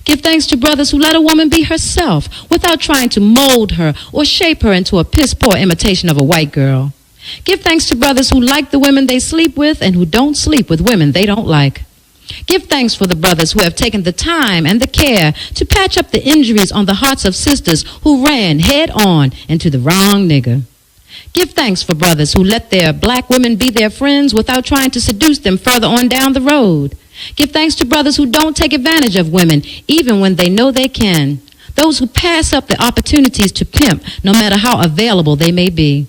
Give thanks to brothers who let a woman be herself without trying to mold her or shape her into a piss-poor imitation of a white girl. Give thanks to brothers who like the women they sleep with and who don't sleep with women they don't like. Give thanks for the brothers who have taken the time and the care to patch up the injuries on the hearts of sisters who ran head on into the wrong nigger. Give thanks for brothers who let their black women be their friends without trying to seduce them further on down the road. Give thanks to brothers who don't take advantage of women even when they know they can. Those who pass up the opportunities to pimp no matter how available they may be.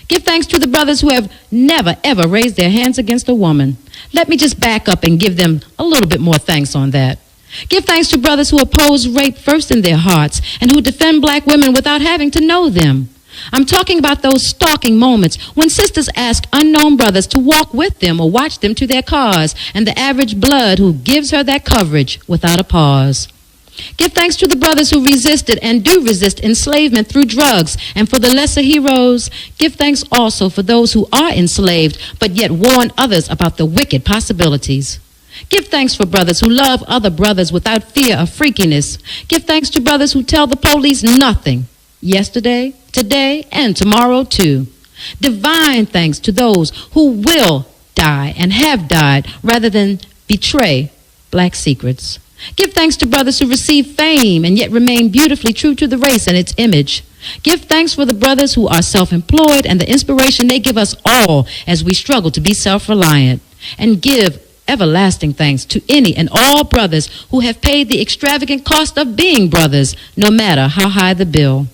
Give thanks to the brothers who have never, ever raised their hands against a woman. Let me just back up and give them a little bit more thanks on that. Give thanks to brothers who oppose rape first in their hearts and who defend black women without having to know them. I'm talking about those stalking moments when sisters ask unknown brothers to walk with them or watch them to their cars, and the average blood who gives her that coverage without a pause. Give thanks to the brothers who resisted and do resist enslavement through drugs, and for the lesser heroes, give thanks also for those who are enslaved but yet warn others about the wicked possibilities. Give thanks for brothers who love other brothers without fear of freakiness. Give thanks to brothers who tell the police nothing, yesterday, today, and tomorrow too. Divine thanks to those who will die and have died rather than betray black secrets. Give thanks to brothers who receive fame and yet remain beautifully true to the race and its image. Give thanks for the brothers who are self-employed and the inspiration they give us all as we struggle to be self-reliant. And give everlasting thanks to any and all brothers who have paid the extravagant cost of being brothers, no matter how high the bill.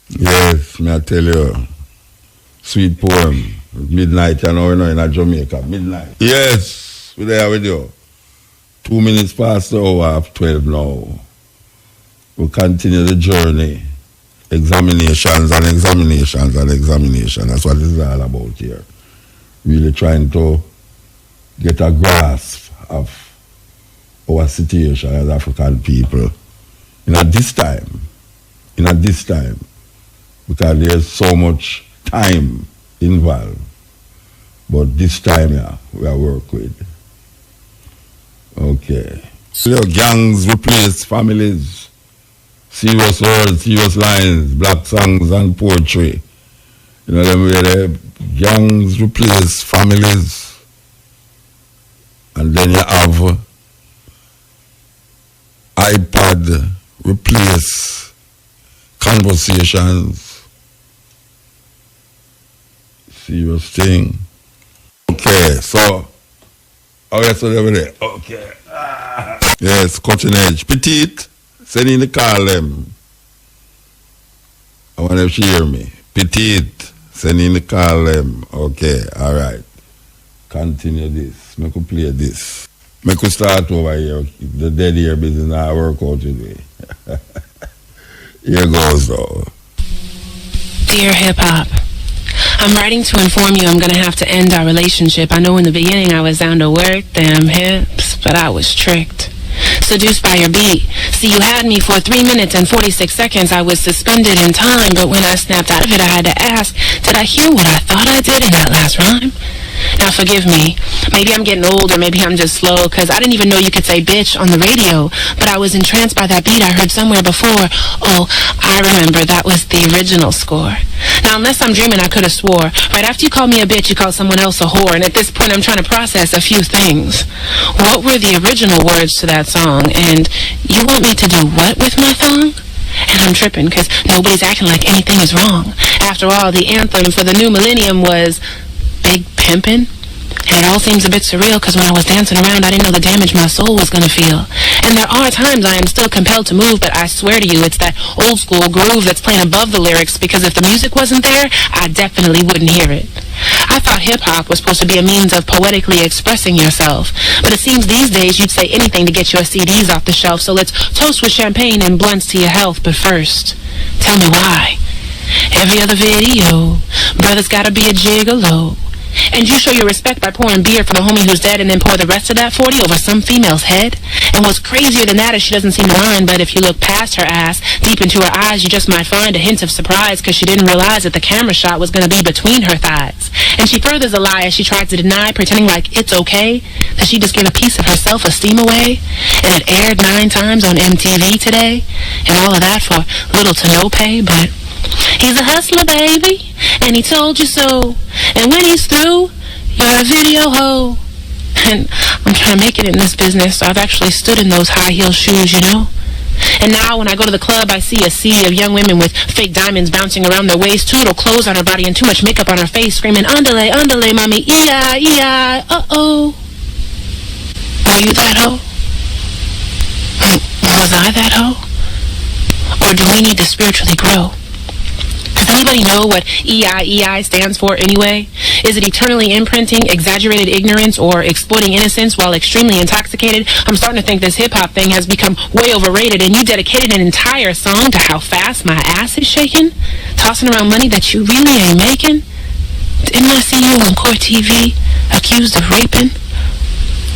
Yes, may I tell you, sweet poem, midnight, you know, in Jamaica, midnight. Yes, we're there with you. 2 minutes past the hour of 12 now. We'll continue the journey. Examinations and examinations and examinations. That's what this is all about here. Really trying to get a grasp of our situation as African people. At this time, because there's so much time involved. But this time, yeah, we are work with. Okay. So gangs replace families. Serious words, serious lines, black songs and poetry. You know them where the gangs replace families. And then you have iPad replace conversations. Serious thing. Okay, so oh yes, over there. Okay. Yes, cutting edge. Petite, send in the call them. I wonder if she hear me. Petite, send in the call them. Okay, all right. Continue this. Make we play this. Make we start over here. The dead ear business not work out today. Here goes though. Dear Hip Hop, I'm writing to inform you I'm going to have to end our relationship. I know in the beginning I was down to work them hips, but I was tricked. Seduced by your beat. See, you had me for 3 minutes and 46 seconds. I was suspended in time, but when I snapped out of it, I had to ask, did I hear what I thought I did in that last rhyme? Now forgive me. Maybe I'm getting old or maybe I'm just slow, because I didn't even know you could say bitch on the radio. But I was entranced by that beat I heard somewhere before. Oh, I remember. That was the original score. Now, unless I'm dreaming, I could have swore. Right after you called me a bitch, you called someone else a whore. And at this point, I'm trying to process a few things. What were the original words to that song? And you want me to do what with my thong? And I'm tripping, because nobody's acting like anything is wrong. After all, the anthem for the new millennium was Big Pimpin'. And it all seems a bit surreal, because when I was dancing around, I didn't know the damage my soul was going to feel. And there are times I am still compelled to move, but I swear to you, it's that old school groove that's playing above the lyrics, because if the music wasn't there, I definitely wouldn't hear it. I thought hip-hop was supposed to be a means of poetically expressing yourself, but it seems these days you'd say anything to get your CDs off the shelf, so let's toast with champagne and blunts to your health. But first, tell me why. Every other video, brother's gotta be a gigolo. And you show your respect by pouring beer for the homie who's dead and then pour the rest of that 40 over some female's head. And what's crazier than that is she doesn't seem to mind, but if you look past her ass, deep into her eyes, you just might find a hint of surprise, because she didn't realize that the camera shot was going to be between her thighs. And she furthers a lie as she tries to deny, pretending like it's okay, that she just gave a piece of her self-esteem away. And it aired 9 times on MTV today. And all of that for little to no pay, but he's a hustler, baby, and he told you so. And when he's through, you're a video hoe. And I'm trying to make it in this business, so I've actually stood in those high-heel shoes, you know. And now when I go to the club, I see a sea of young women with fake diamonds bouncing around their waist, too little clothes on her body and too much makeup on her face, screaming, underlay, underlay, mommy, E-I, E-I, uh-oh. Were you that hoe? Was I that hoe? Or do we need to spiritually grow? Does anybody know what EI stands for anyway? Is it eternally imprinting, exaggerated ignorance, or exploiting innocence while extremely intoxicated? I'm starting to think this hip-hop thing has become way overrated, and you dedicated an entire song to how fast my ass is shaking? Tossing around money that you really ain't making? Didn't I see you on court TV, accused of raping?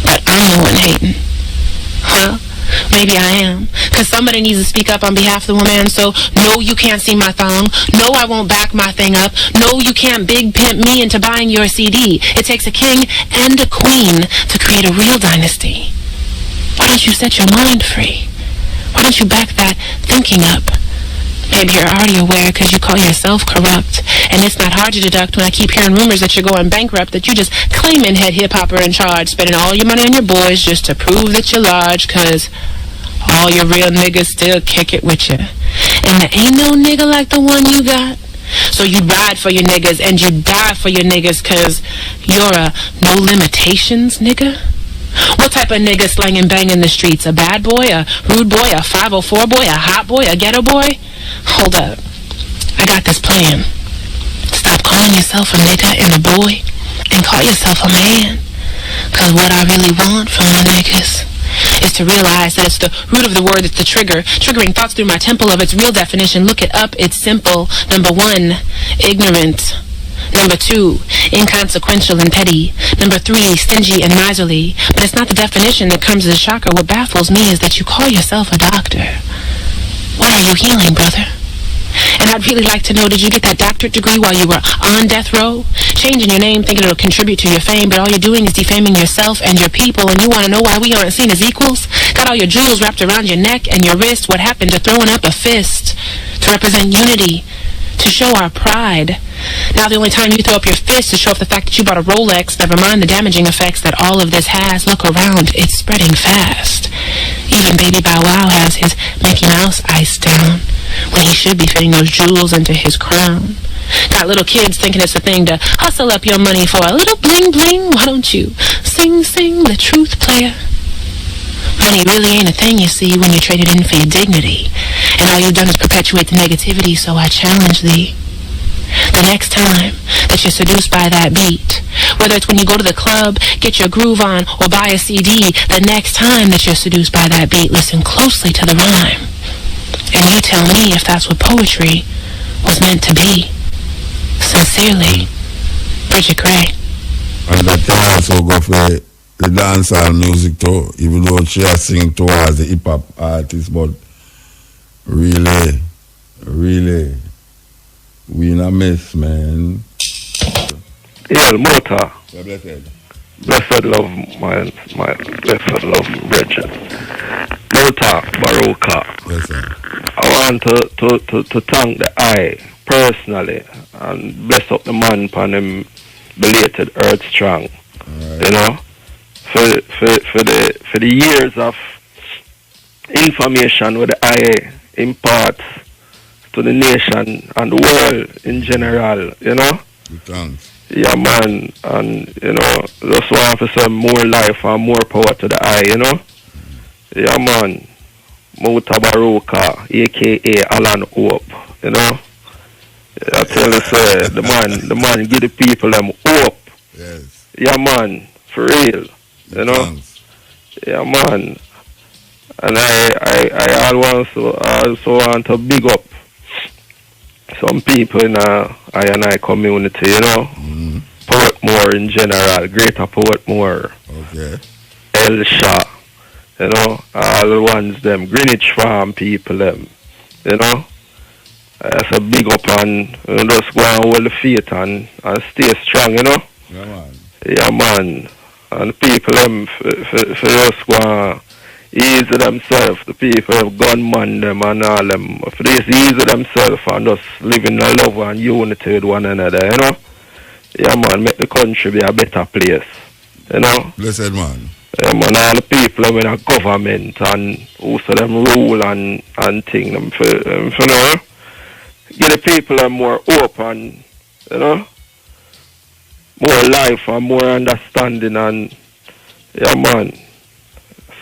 But I'm the one hating. Huh? Maybe I am, because somebody needs to speak up on behalf of the woman. So, no, you can't see my thong. No, I won't back my thing up. No, you can't big pimp me into buying your CD. It takes a king and a queen to create a real dynasty. Why don't you set your mind free? Why don't you back that thinking up? Maybe you're already aware because you call yourself corrupt. And it's not hard to deduct when I keep hearing rumors that you're going bankrupt, that you just claiming head hip-hopper in charge, spending all your money on your boys just to prove that you're large, because all your real niggas still kick it with you. And there ain't no nigga like the one you got. So you ride for your niggas and you die for your niggas, because you're a no limitations nigga. What type of nigga slanging bang in the streets? A bad boy, a rude boy, a 504 boy, a hot boy, a ghetto boy? Hold up. I got this plan. Stop calling yourself a nigga and a boy and call yourself a man. Because what I really want from my niggas is to realize that it's the root of the word that's the trigger, triggering thoughts through my temple of its real definition. Look it up. It's simple. Number 1, ignorant. Number 2, inconsequential and petty. Number 3, stingy and miserly. But it's not the definition that comes as a shocker. What baffles me is that you call yourself a doctor. What are you healing, brother? And I'd really like to know, did you get that doctorate degree while you were on death row? Changing your name thinking it'll contribute to your fame, but all you're doing is defaming yourself and your people, and you want to know why we aren't seen as equals? Got all your jewels wrapped around your neck and your wrist. What happened to throwing up a fist? To represent unity, to show our pride. Now the only time you throw up your fist to show off the fact that you bought a Rolex, never mind the damaging effects that all of this has. Look around, it's spreading fast. Even Baby Bow Wow has his Mickey Mouse ice down, when he should be fitting those jewels into his crown. Got little kids thinking it's a thing to hustle up your money for a little bling bling. Why don't you sing, sing the truth, player? Money really ain't a thing, you see, when you trade it in for your dignity. And all you've done is perpetuate the negativity, so I challenge thee. The next time that you're seduced by that beat, whether it's when you go to the club, get your groove on, or buy a CD, the next time that you're seduced by that beat, listen closely to the rhyme. And you tell me if that's what poetry was meant to be. Sincerely, Bridget Gray. And that can also go for the dancehall music too, even though she has sing towards the hip hop artist, but really, we in a mess, man. Yeah, Mota. Yeah, blessed. Blessed love, my blessed love, Bridget. MUTABARUKA. Yes, sir. I want to thank the I personally and bless up the man upon him belated Earth Strong. Right. You know, for the years of information with the I imparts to the nation and the world in general, you know. Thanks. Yeah, man, and you know, just want to say more life and more power to the I, you know. Yeah, man, MUTABARUKA, aka Alan Hope, you know. I tell you, say, the man give the people them hope. Yes. Yeah, man, for real, you know. Thanks. Yeah, man, and I also want to big up some people in I community, you know. Mm-hmm. Portmore in general, Greater Portmore. Okay. Elsha, you know, all the ones them, Greenwich Farm people them, you know. That's a big up and just go and hold the faith and stay strong, you know. Yeah, man. Yeah, man. And people them for just go and ease themselves, the people have gunman them and all them, for this ease themselves and just live in love and unity with one another, you know. Yeah, man, make the country be a better place, you know. Blessed man. Yeah, man, all the people in the government and also them rule and thing them for you know, give the people them more hope and, you know, more life and more understanding and, yeah, man.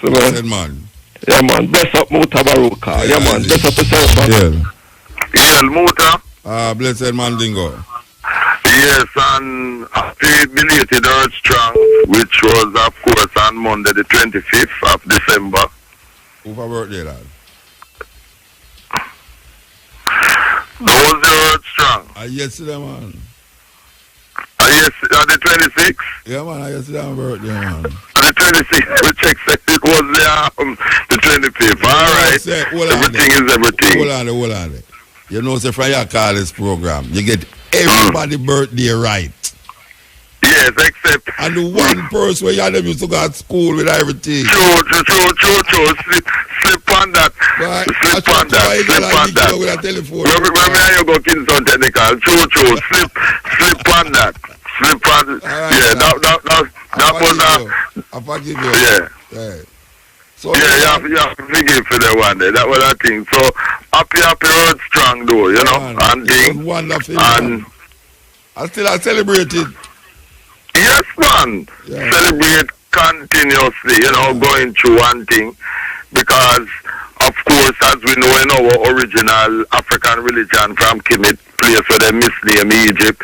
So, Blessed man. yeah, man, bless up MUTABARUKA. Yeah, man, bless up yourself, man. Yeah. Muta. Blessed man Dingo. Yes, and happy belated Earth Strong, which was, of course, on Monday, the 25th of December. Who for birthday, lad? How was the Earth Strong? Yesterday, man. Yes, the 26th? Yeah, man, yesterday my birthday, man. The 26th, we check said it was the 25th. All right. Everything is everything. Hold on. You know, say from your call this program, you get everybody birthday right. Yes, except... And the one person where you had them used to go to school with everything. True. Slip on that. Right. Slip on that. With a telephone. Remember you go Kingston Technical. True. Slip on that. Slip on... Right, yeah, that was... I forgive you. Yeah. So yeah, you have to forgive for the one day. That was a thing. So, happy Earth Strong though, you know, man, and thing. Wonderful. And I celebrate it. yes, man. Yeah. Celebrate continuously, you know, going through one thing. Because, of course, as we know in our original African religion from Kemet, place where they misname Egypt,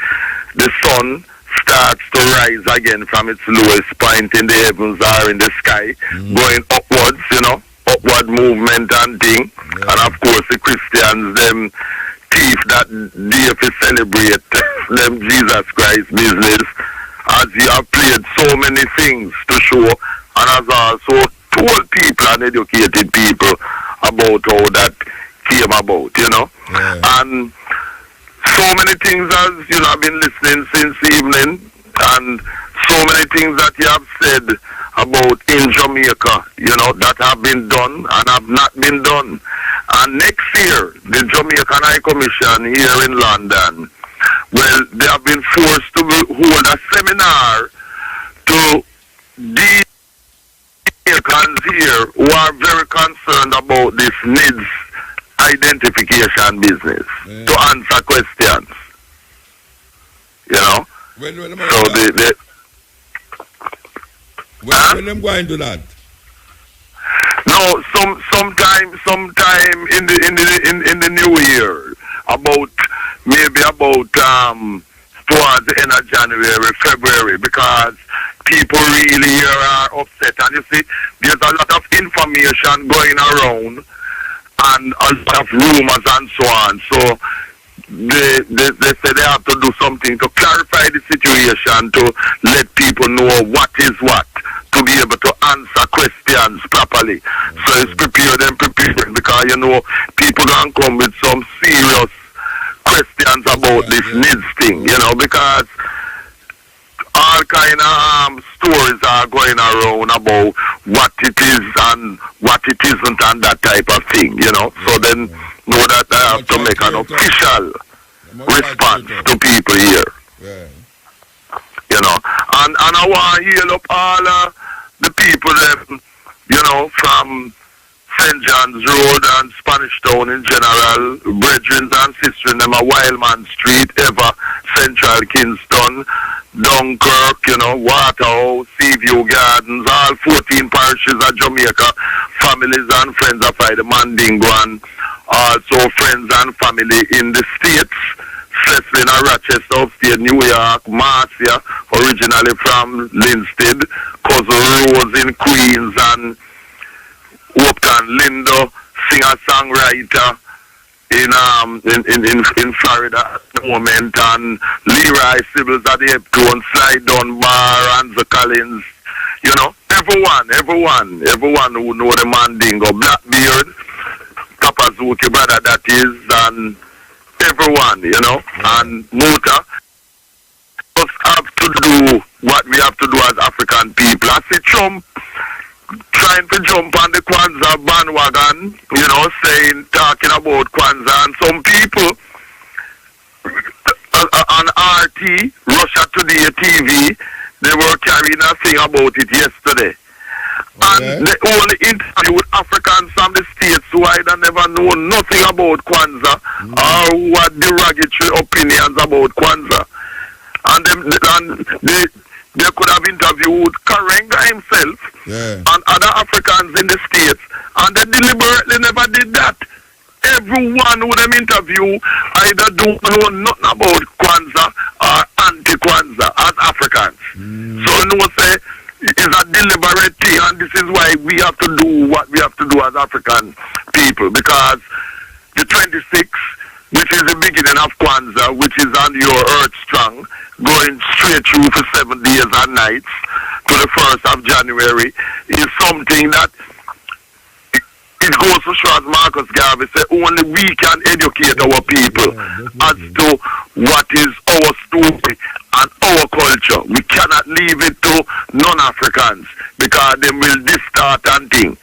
the sun starts to rise again from its lowest point in the heavens or in the sky, going upwards, you know, upward movement and thing. Yeah. And of course the Christians, them thief that day to celebrate them Jesus Christ business, as he have played so many things to show and has also told people and educated people about how that came about, you know. Yeah. And so many things as you know I've been listening since evening, and so many things that you have said about in Jamaica, you know, that have been done and have not been done. And next year, the Jamaican High Commission here in London, well, they have been forced to hold a seminar to the Jamaicans here who are very concerned about this NIDS identification business, to answer questions. you know. When them So when them going to that? No, sometime in the new year, maybe about towards the end of January, February, because people really here are upset, and you see, there's a lot of information going around and a lot of rumors and so on. So they say they have to do something to clarify the situation, to let people know what is what, to be able to answer questions properly. So it's prepare them, because you know people can come with some serious questions about this NIDS thing, you know, because all kind of stories are going around about what it is and what it isn't and that type of thing, you know. So then know that I have to make an official response to people here. Yeah. You know, and I want to heal up all the people that, you know, from St. John's Road and Spanish Town in general, brethren and sisters, them a Wildman Street, Ever, Central Kingston, Dunkirk, you know, Waterhouse, Seaview Gardens, all 14 parishes of Jamaica, families and friends of the Mandingo, and also friends and family in the States, Cecilin and Rochester, upstate New York, Marcia, originally from Linstead, Cousin Rose in Queens, and Upton Lindo, singer-songwriter in Florida at the moment, and Leroy Sibbles at the Heptone, Slide Down Bar, Anza Collins, you know, everyone who know the Mandingo, Blackbeard, Papazuki brother that is, and everyone, you know, and Muta. Just have to do what we have to do as African people. I see Trump trying to jump on the Kwanzaa bandwagon, you know, talking about Kwanzaa, and some people on RT, Russia Today TV, they were carrying a thing about it yesterday. And they only interviewed Africans from the States who either never know nothing about Kwanzaa or who had derogatory opinions about Kwanzaa. And they could have interviewed Karenga himself and other Africans in the States, and they deliberately never did that. Everyone who them interview either don't know nothing about Kwanzaa or anti-Kwanzaa as Africans. So no say it's a deliberate thing, and this is why we have to do what we have to do as African people, because the 26th, which is the beginning of Kwanzaa, which is on your earth strong, going straight through for 7 days and nights to the 1st of January, is something that it goes to show, as Marcus Garvey said, only we can educate our people as to what is our story and our culture. We cannot leave it to non-Africans, because they will distort and think.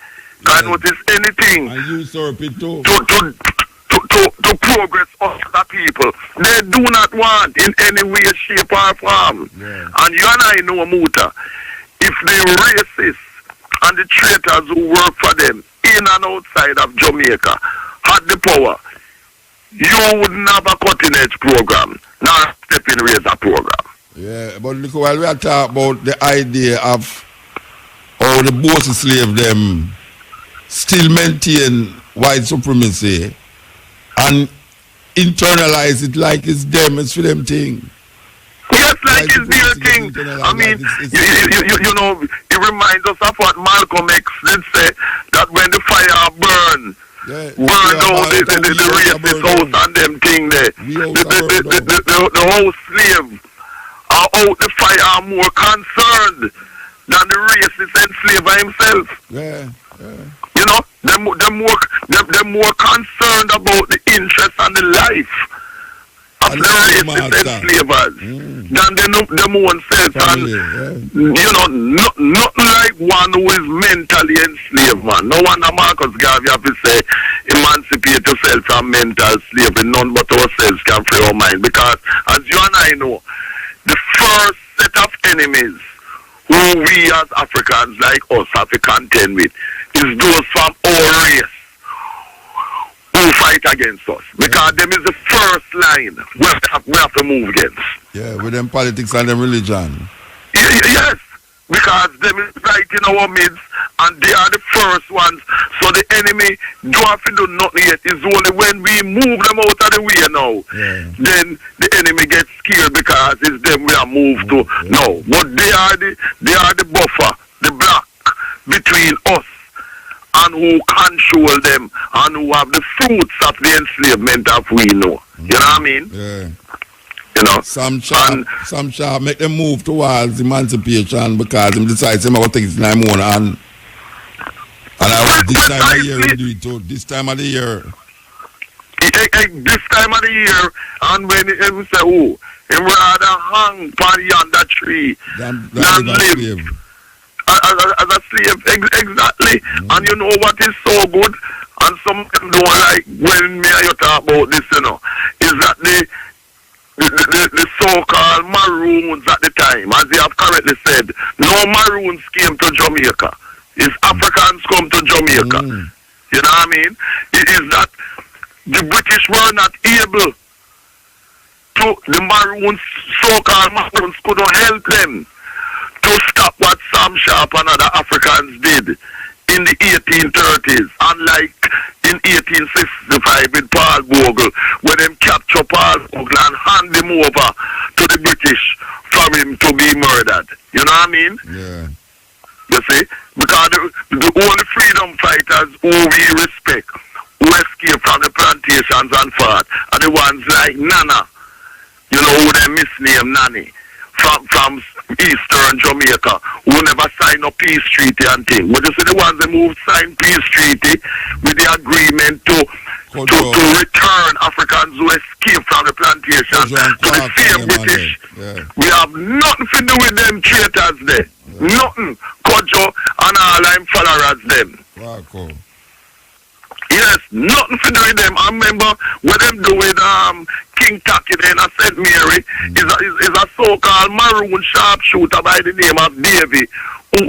Can notice anything and usurp it too. To progress other people. They do not want in any way, shape or form. And you and I know, Muta, if the racists and the traitors who work for them in and outside of Jamaica had the power, you wouldn't have a cutting edge program, not a stepping razor program. Yeah, but look, while we are talking about the idea of how the boss slave them still maintain white supremacy and internalize it like it's them, it's for them thing. Yes, like it's their thing. I mean, you know, it reminds us of what Malcolm X did say, that when the fire burn down the racist house and them thing there, the whole slave are out the fire are more concerned than the racist enslaver himself. You know, they're more concerned about the interest and the life of the racist enslavers than them own self. And you know, nothing like one who is mentally enslaved, man. No wonder Marcus Garvey have to say, emancipate yourself from mental slavery. None but ourselves can free our mind. Because as you and I know, the first set of enemies who we as Africans like us have to contend with is those from our race who fight against us. Because them is the first line we have to move against. Yeah, with them politics and them religion. Yes, because them is right in our midst, and they are the first ones. So the enemy don't have to do nothing yet. It's only when we move them out of the way now, then the enemy gets scared because it's them we are moved to now. But they are the buffer, the block between us and who control them and who have the fruits of the enslavement that we know. You know what I mean? Yeah. You know, some shall make them move towards emancipation because him decides him about things in him own and this time of the year we do it too. This time of the year. This time of the year, and when him say, oh, him rather hang upon yonder tree than live as a slave. Exactly. And you know what is so good, and some of them don't like when me and you talk about this, you know, is that the so-called Maroons at the time, as they have correctly said, no Maroons came to Jamaica. It's Africans come to Jamaica. You know what I mean? It is that the British were not able to, the Maroons, so-called Maroons couldn't help them to stop what Sam Sharp and other Africans did in the 1830s, unlike in 1865 with Paul Bogle, when them capture Paul Bogle and hand him over to the British for him to be murdered. You know what I mean? Yeah. You see? Because the only freedom fighters who we respect, who escaped from the plantations and fought, are the ones like Nana, you know, who they misnamed Nanny, from Eastern Jamaica, who never signed a peace treaty and thing. But you see the ones that moved signed peace treaty with the agreement to return Africans who escaped from the plantation to the same British. Yeah. We have nothing to do with them traitors there. Yeah. Nothing. Kojo and all I'm followers them. Wow, cool. Yes, nothing to do with them. I remember what them do with King Taki in St. Mary is a so-called maroon sharpshooter by the name of Davy who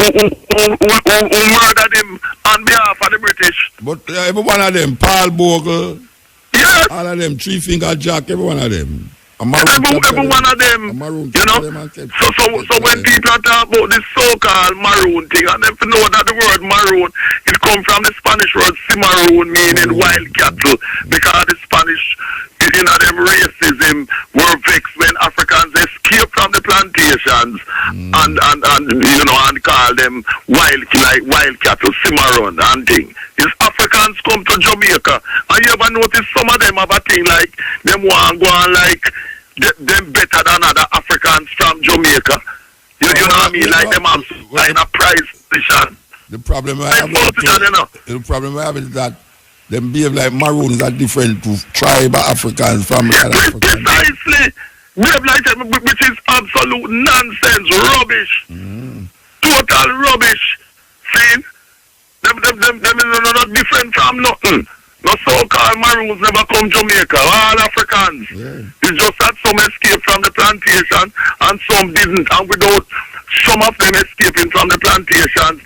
murdered him on behalf of the British. But every one of them, Paul Bogle, yes, all of them, Three Finger Jack, every one of them. Every one of them, you know. So when people talk about this so-called maroon thing, and if you know that the word maroon, it comes from the Spanish word cimarron, meaning wild cattle, because the Spanish, you know, them racism were vexed when Africans escaped from the plantations and you know, and call them wild cattle, cimarron and thing. It's Africans come to Jamaica, and you ever notice some of them have a thing like them want go on like them better than other Africans from Jamaica. You know what I mean? Like them have like a prize position. The problem I have is that them behave like maroons are different to tribal Africans from other Africans. Precisely. Behave like them, which is absolute nonsense, rubbish. Total rubbish. See? Them is not different from nothing. No so-called maroons never come to Jamaica. All Africans. Yeah. It's just that some escaped from the plantation and some didn't. And without some of them escaping from the plantations,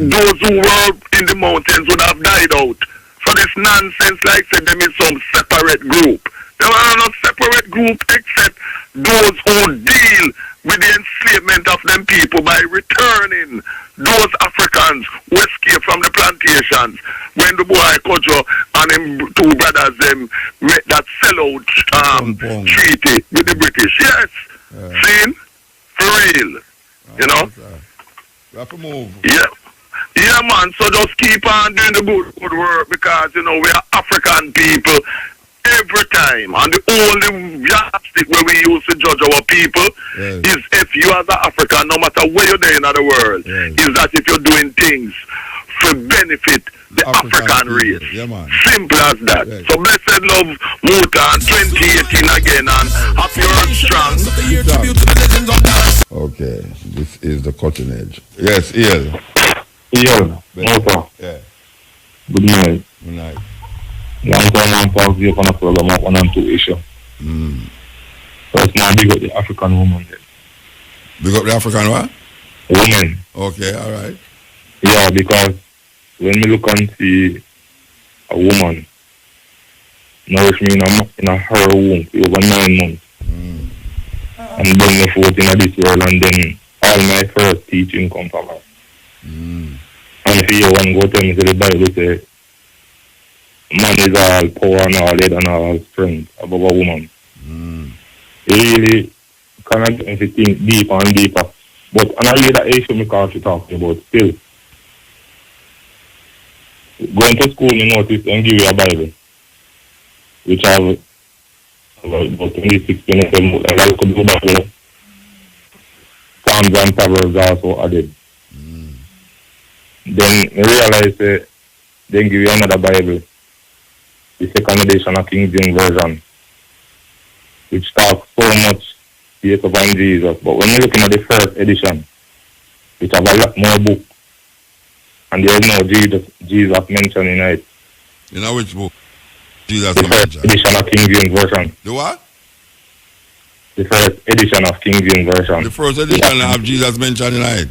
those who were in the mountains would have died out. So this nonsense, like I said, them is some separate group. There are no separate group except those who deal with the enslavement of them people by returning those Africans who escaped from the plantations when the boy Kojo and him two brothers them made that sellout treaty with the British. Yes. Seen? For real. You know? You have to move. Yeah. Yeah, man. So just keep on doing the good work because, you know, we are African people every time. And the only yardstick where we use to judge our people is if you as an African, no matter where you're there in the world, is that if you're doing things for benefit the African race. Yeah, man. Simple as that. Yeah. So blessed love, Muta, 2018 again, and happy earth strong. Okay, this is the cutting edge. Yes, Ian. Ian, Muta. Yeah. Good night. Good night. Long time I'm talking on a program of 1 and 2 issue. First man, big up the African woman then. Big up the African what? Woman. Okay, all right. Yeah, because when we look and see a woman nourish me in her womb for over 9 months, and bring me forth in this world, and then all my first teaching come from her. And if you one go tell me, the Bible say, man is all power and all head and all strength above a woman. It really kind of get me to think deeper and deeper. But and I read that issue because you're talking about still. Going to school, you notice, and give you a Bible, which I have about 26, 27, and I could go back to Psalms and Proverbs also added. Then I realize then give you another Bible, the second edition of King James Version, which talks so much based upon Jesus. But when you're looking at the first edition, which have a lot more book, and there's no Jesus mentioned in it. You know which book? Jesus the first edition of King James Version. The what? The first edition of King James Version. The first edition have Jesus mentioned in it.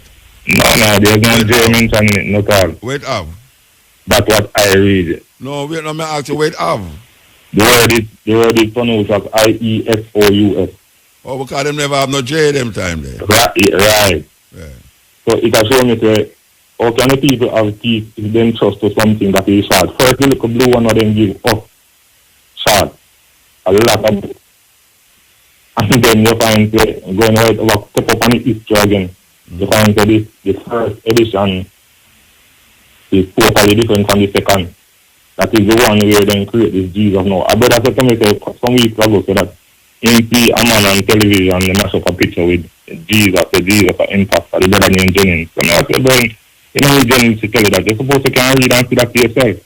No, there's no J mentioned in it, not all. Wait up. That's what I read. No, wait, no, I ask you, wait up. The word is pronounced as IESOUS. Oh, because them never have no J them time there. Right. Yeah. So it has shown me that, how can the people have teeth if them trust to something that is short? First, the little blue one of them give up short. A lot of book. And then you find going right over, step up on the history again. You find that the first edition is totally different from the second. That is the one where they create this Jesus now. A brother said to me some weeks ago so that him see a man on television and they mash up a picture with Jesus, an imposter, the brother named Jennings. And I said, well, you know, Jennings to tell you that you're supposed to can read and see that for yourself.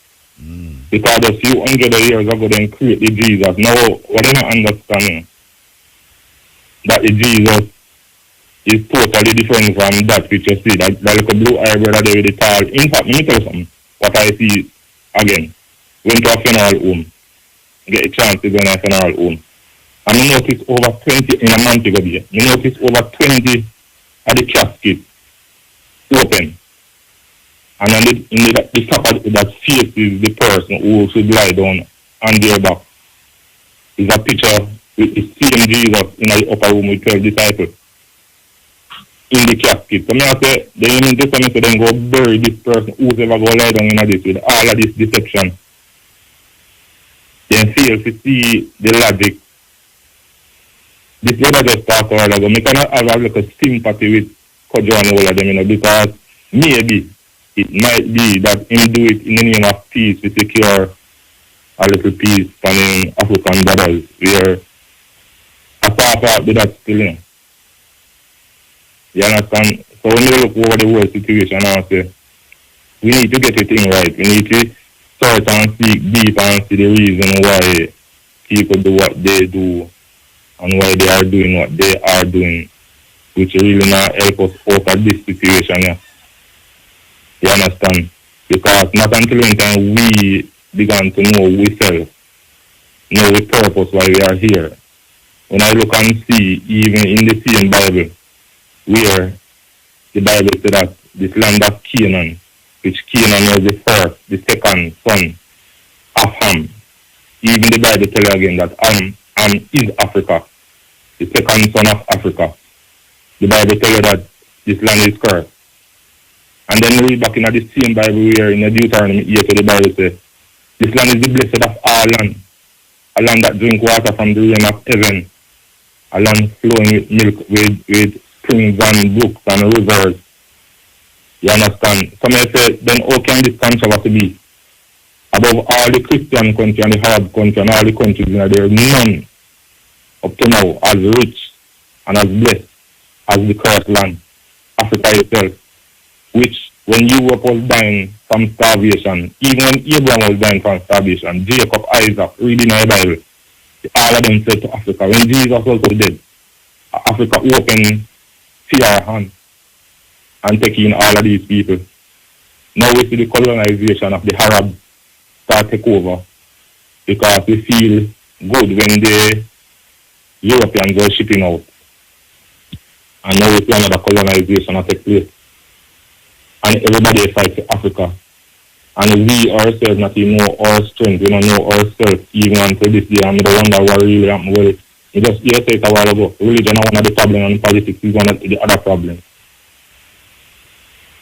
Because a few hundred years ago they create the Jesus. Now, what they not understanding? That the Jesus is totally different from that which you see. That little blue eye brother there with the tall. In fact, let me tell you something. What I see again. Went to a funeral home. Get a chance to go to a funeral home. And I noticed over 20 in a month ago there. I noticed over 20 of the caskets open. And on the top of that faces the person who should lie down on their back. Is a picture with the same Jesus in the upper room with 12 disciples. In the casket. So I say, they even testament to them go bury this person who's ever go lie down in this with all of this deception. Then fail to see the logic. This brother just talk a while ago. I cannot have a little sympathy with Kojo and all of them, because maybe it might be that him do it in the name of peace to secure a little peace from African brothers, where a part of that still. You understand? So when you look over the whole situation and say, we need to get the thing right. We need to search and seek deep and see the reason why people do what they do and why they are doing what they are doing, which really not help us out of this situation. Yeah. You understand? Because not until one time we began to know ourselves, know the purpose why we are here. When I look and see, even in the same Bible, where the Bible said that this land of Canaan, which Canaan was the first, the second son of Ham. Even the Bible tells you again that Ham is Africa, the second son of Africa. The Bible tells you that this land is cursed. And then we read back in the same Bible where in the Deuteronomy 8, the Bible says, this land is the blessed of all land, a land that drink water from the rain of heaven, a land flowing with milk, with springs and brooks and rivers. You understand? Some may say, then how can this controversy be? Above all the Christian country and the Arab country and all the countries, there is none up to now as rich and as blessed as the cursed land, Africa itself, which when Europe was dying from starvation, even when Abraham was dying from starvation, Jacob, Isaac, reading the Bible, all of them said to Africa, when Jesus was also dead, Africa opened our hand and taking all of these people. Now we see the colonization of the Arabs start take over because we feel good when the Europeans were shipping out. And now we see another colonization that take place. And everybody fights for Africa. And we ourselves not even know our strength, we don't know ourselves even until this day. And I wonder what really happened. Well, You said it a while ago. Religion is one of the problems and politics is one of the other problems.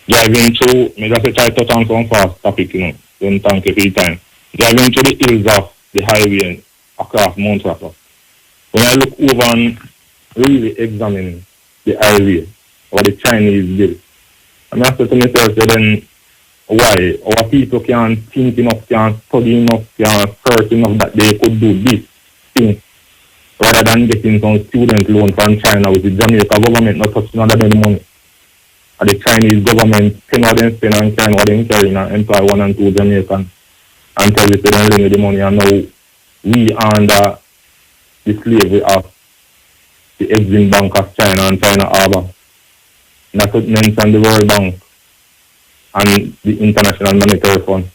Driving through, I just try to touch on some fast topic, don't thank you for your time. Driving through the hills of the highway across Mount Rocker. When I look over and really examine the highway or the Chinese build, I'm asking to myself then why our people can't think enough, can't study enough, can't search enough that they could do this thing rather than getting some student loan from China with the Jamaica government not touching other than money. And the Chinese government can not then spend on China what they carry and employ 1 and 2 Jamaicans and tell us they don't lend the money, and now we under the slavery of the Exim Bank of China and China Harbour. Not to mention the World Bank and the International Monetary Fund.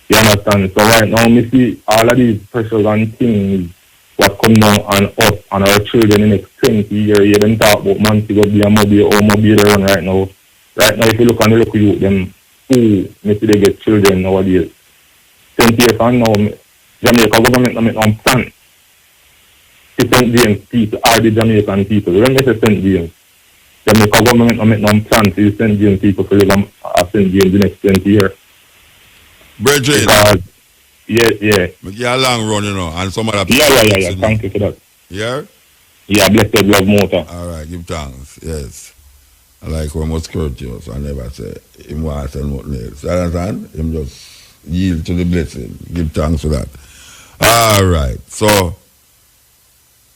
You understand? So right now, we see all of these pressures and things what come down on us and our children in the next 20 years. You don't talk about man to go be a mobile or mobile run right now. Right now, if you look on the local youth, them who maybe they get children nowadays. 20 years from now, Jamaica government don't make no plan to St. James people or the Jamaican people. When they say St. James, Jamaica government don't make no plan to St. James people to live at St. James the next 20 years. Bridget. Because, yeah. But yeah, long run, and some other people. Yeah. Thank you for that. Yeah? Yeah, blessed love motor. All right, give thanks. Yes. I like when most courteous. I never say him want to sell nothing else. You understand? Him just yield to the blessing. Give thanks for that. All right. So,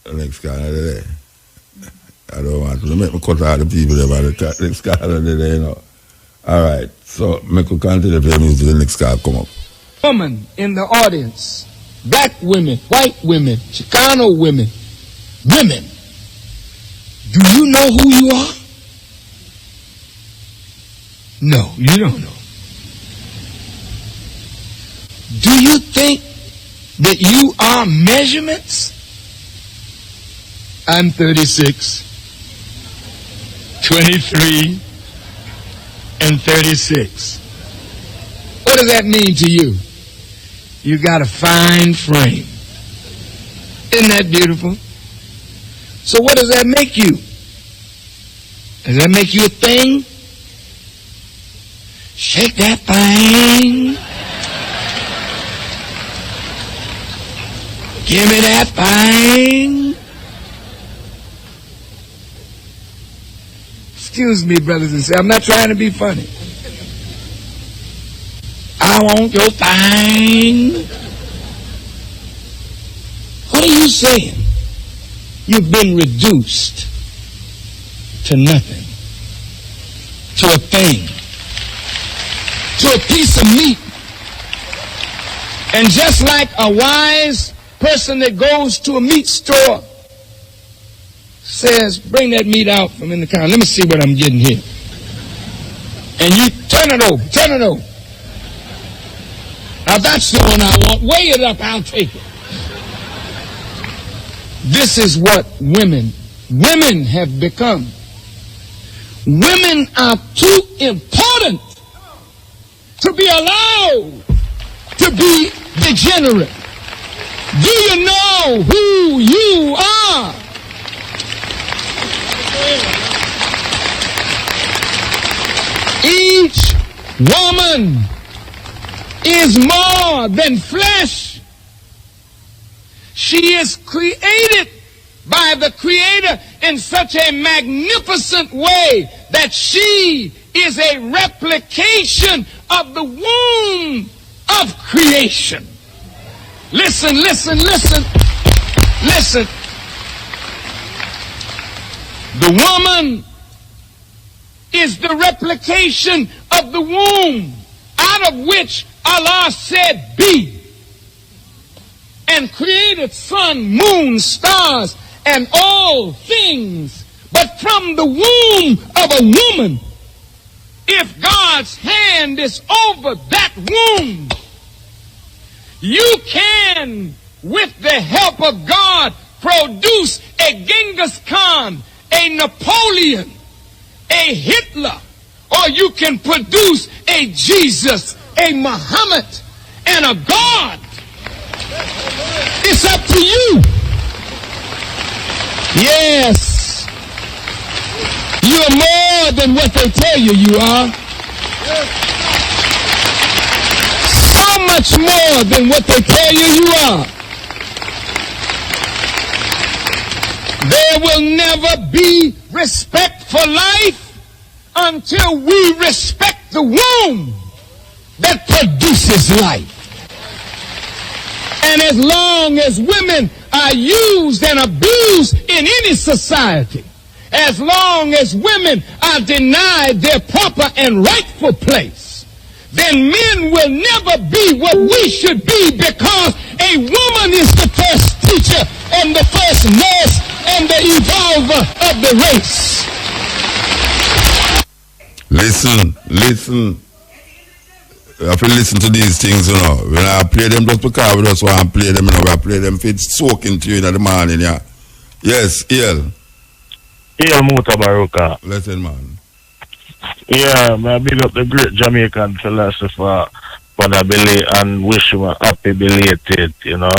the next guy of the day. I don't want to make me cut out the people there by the next guy of the day, All right. So, make me continue to play music. The next guy come up. Women in the audience, black women, white women, Chicano women, do you know who you are? No, you don't know. Do you think that you are measurements? I'm 36, 23, and 36. What does that mean to you? You got a fine frame. Isn't that beautiful? So what does that make you? Does that make you a thing? Shake that thing. Give me that thing. Excuse me, brothers and sisters. I'm not trying to be funny. I want your thing. What are you saying? You've been reduced to nothing, to a thing, to a piece of meat. And just like a wise person that goes to a meat store says, bring that meat out from in the counter. Let me see what I'm getting here. And you turn it over. Now that's the one I want. Weigh it up, I'll take it. This is what women have become. Women are too important to be allowed to be degenerate. Do you know who you are? Each woman is more than flesh. She is created by the Creator in such a magnificent way that she is a replication of the womb of creation. Listen. The woman is the replication of the womb out of which Allah said be, and created sun, moon, stars, and all things. But from the womb of a woman, if God's hand is over that womb, you can, with the help of God, produce a Genghis Khan, a Napoleon, a Hitler, or you can produce a Jesus, a Muhammad, and a God. It's up to you. Yes, you're more than what they tell you you are. So much more than what they tell you you are. There will never be respect for life until we respect the womb that produces life. And as long as women are used and abused in any society, as long as women are denied their proper and rightful place, then men will never be what we should be, because a woman is the first teacher and the first nurse and the evolver of the race. Listen. You have to listen to these things, you know. When I play them just because we just want to play them, you know, I play them for it's soaking to you in the morning, yeah. Yes, El. El MUTABARUKA. Listen, man. Yeah, I big up the great Jamaican philosopher, Father Billy, and wish him a happy belated, you know.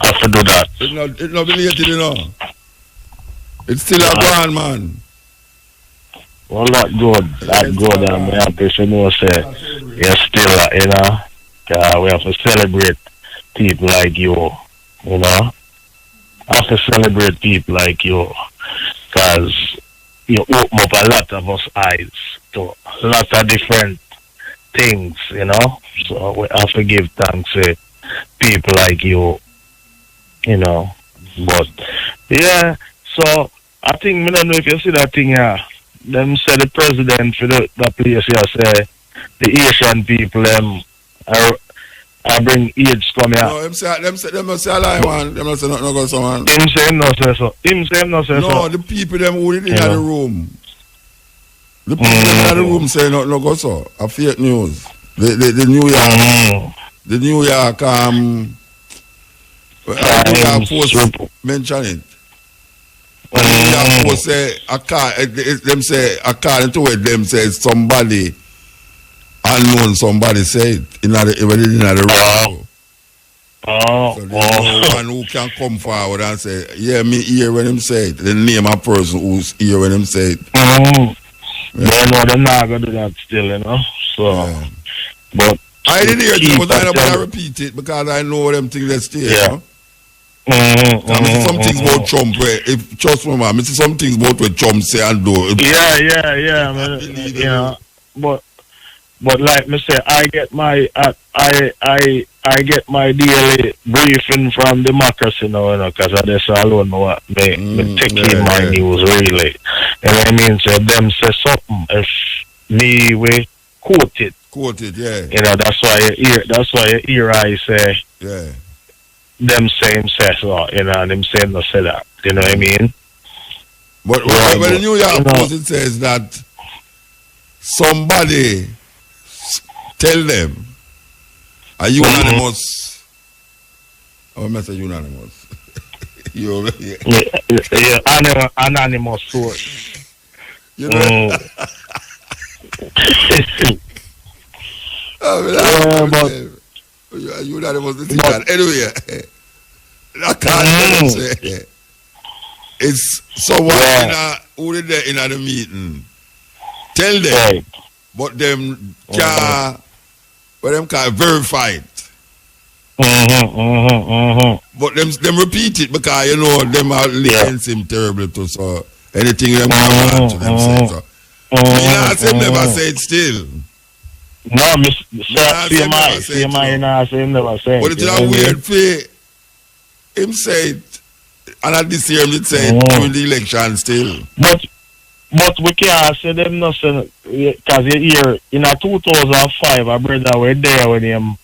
I have to do that. It's not belated, you know. It's still a grand, man. Well, that good, and we have to know, say, you're still, you know, we have to celebrate people like you know. I have to celebrate people like you, because you open up a lot of us eyes to a lot of different things, you know. So we have to give thanks to people like you, you know. But, yeah, so I think, I don't know if you see that thing here. Them say the president for the place here say the Asian people are bring AIDS come here. No, them not say a lie, man. Them not say nothing go so, man. Him say him not say so. No, the people them who in the room. The people in the room say nothing go so. A fake news. The New York the New York Post mention it. Say them say according to what them say somebody unknown somebody said in the room. So there's no one who can come forward and say, yeah, me hear when him say it. The name of person who's here when him say it. Yeah, no, they're not gonna do that still, you know. So but I didn't hear it, but I repeat it because I know them things that stay, you know. Some things about Trump where if trust me, man, see some things about what Trump say and do. Yeah, man, you know, but like me say, I get my daily briefing from democracy now, because I just alone know what me take in my news really. And I mean, so them say something if me we quote it, yeah. You know, that's why you hear I say, yeah. Them same say so, you know, and them same no say that. You know what I mean? But when the New York Post it says that somebody tell them are you unanimous? Oh, I say unanimous. Yeah, anonymous source. You know. You unanimous to see that. Anyway. I can't say it's someone who is there in the meeting. Tell them, but them can't verify it. But them repeat it because you know them are listening terrible to so anything them want to them say so. I say never say it still. No, say never say. But it's a weird thing. Him say it, and at this year he say it during the election still. But we can't say them nothing because you hear in 2005 a brother were there when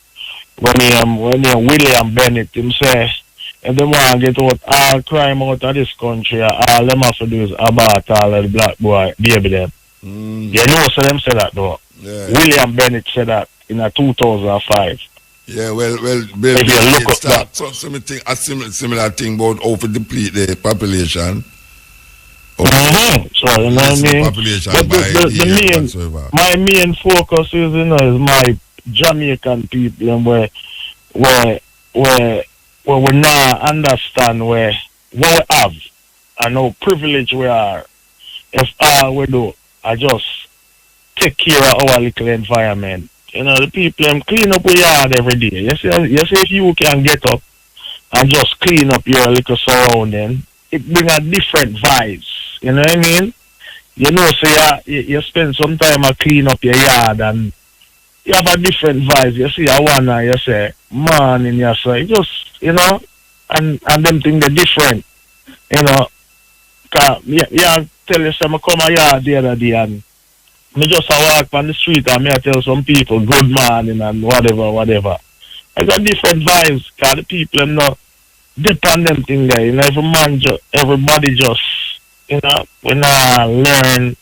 William Bennett him say if they want to get out all crime out of this country, all them have to do is abort all of the black boy baby them. You know, so them say that though. Yeah. William Bennett said that in 2005. Yeah, well, Bill start something a similar thing about how to deplete the population. So you know what I mean. Population but my main focus is is my Jamaican people and where we now understand where we have and how privileged we are if all we do are just take care of our little environment. You know, the people clean up your yard every day. You see if you can get up and just clean up your little surrounding, it brings a different vibes. You know what I mean? You know, so you spend some time to clean up your yard and you have a different vibes. You see a one and you say, man, in your side, just, you know, and them things are different. You know, cause tell you some come a yard the other day and me just walk on the street and me tell some people good morning and whatever. I got different vibes because the people them not depend them thing there. You know, everybody just, you know, when I learn,